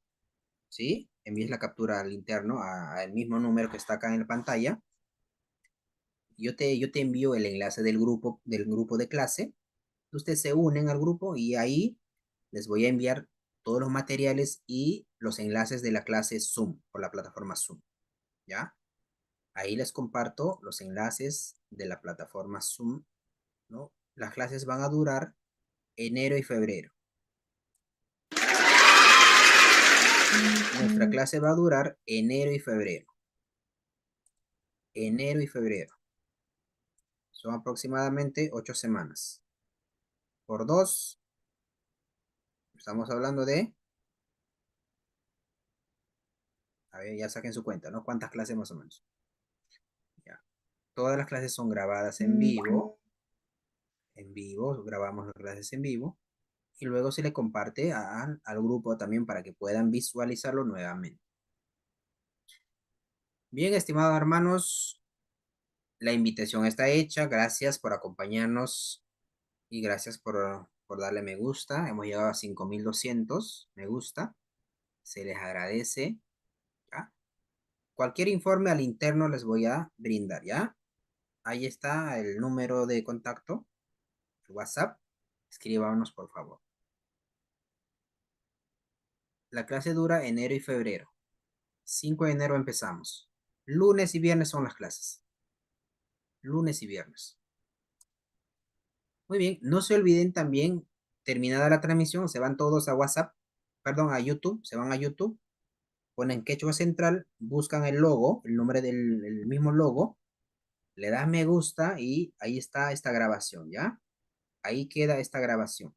¿sí? Envías la captura al interno, al mismo número que está acá en la pantalla. Yo te envío el enlace del grupo de clase. Ustedes se unen al grupo y ahí les voy a enviar todos los materiales y los enlaces de la clase Zoom por la plataforma Zoom, ¿ya? Ahí les comparto los enlaces de la plataforma Zoom, ¿no? Las clases van a durar enero y febrero. Nuestra clase va a durar enero y febrero. Enero y febrero. Son aproximadamente 8 semanas. Por 2, estamos hablando de... A ver, ya saquen su cuenta, ¿no? ¿Cuántas clases más o menos? Ya. Todas las clases son grabadas en vivo. En vivo, grabamos las clases en vivo. Y luego se le comparte al grupo también para que puedan visualizarlo nuevamente. Bien, estimados hermanos, la invitación está hecha. Gracias por acompañarnos y gracias por darle me gusta. Hemos llegado a 5200 me gusta. Se les agradece. ¿Ya? Cualquier informe al interno les voy a brindar, ¿ya? Ahí está el número de contacto, el WhatsApp. Escríbanos, por favor. La clase dura enero y febrero. 5 de enero empezamos. Lunes y viernes son las clases. Lunes y viernes. Muy bien, no se olviden también, terminada la transmisión, se van todos a WhatsApp, perdón, a YouTube, se van a YouTube, ponen Quechua Central, buscan el logo, el nombre del mismo logo, le das me gusta y ahí está esta grabación, ¿ya? Ahí queda esta grabación.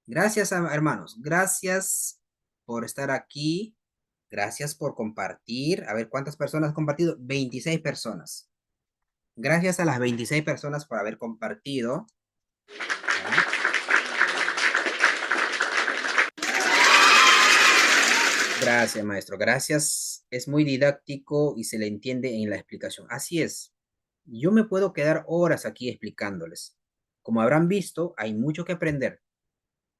Gracias, hermanos, gracias por estar aquí, gracias por compartir. A ver, ¿cuántas personas han compartido? 26 personas. Gracias a las 26 personas por haber compartido. ¿Ya? Gracias, maestro. Gracias. Es muy didáctico y se le entiende en la explicación. Así es. Yo me puedo quedar horas aquí explicándoles. Como habrán visto, hay mucho que aprender.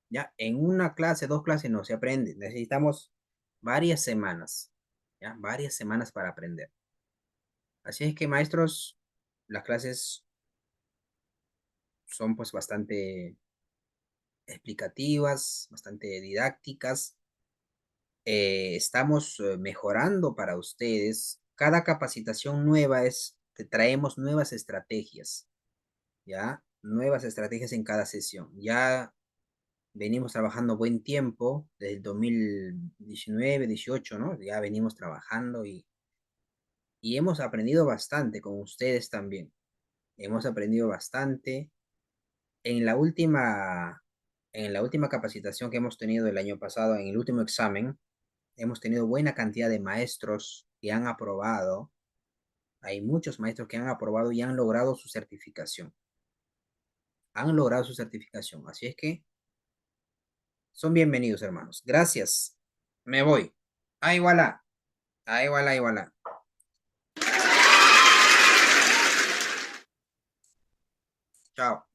Ya, en una clase, 2 clases no se aprende. Necesitamos varias semanas. Ya, varias semanas para aprender. Así es que, maestros, las clases son pues bastante explicativas, bastante didácticas. Estamos mejorando para ustedes. Cada capacitación nueva te traemos nuevas estrategias, ¿ya? Nuevas estrategias en cada sesión. Ya venimos trabajando buen tiempo, desde el 2019, 18, ¿no? Ya venimos trabajando y hemos aprendido bastante con ustedes también. Hemos aprendido bastante. En la última, en la última capacitación que hemos tenido el año pasado, en el último examen, hemos tenido buena cantidad de maestros que han aprobado. Hay muchos maestros que han aprobado y han logrado su certificación. Han logrado su certificación. Así es que son bienvenidos, hermanos. Gracias. Me voy. Ah, igualá. Ah, igualá, igualá. Chao.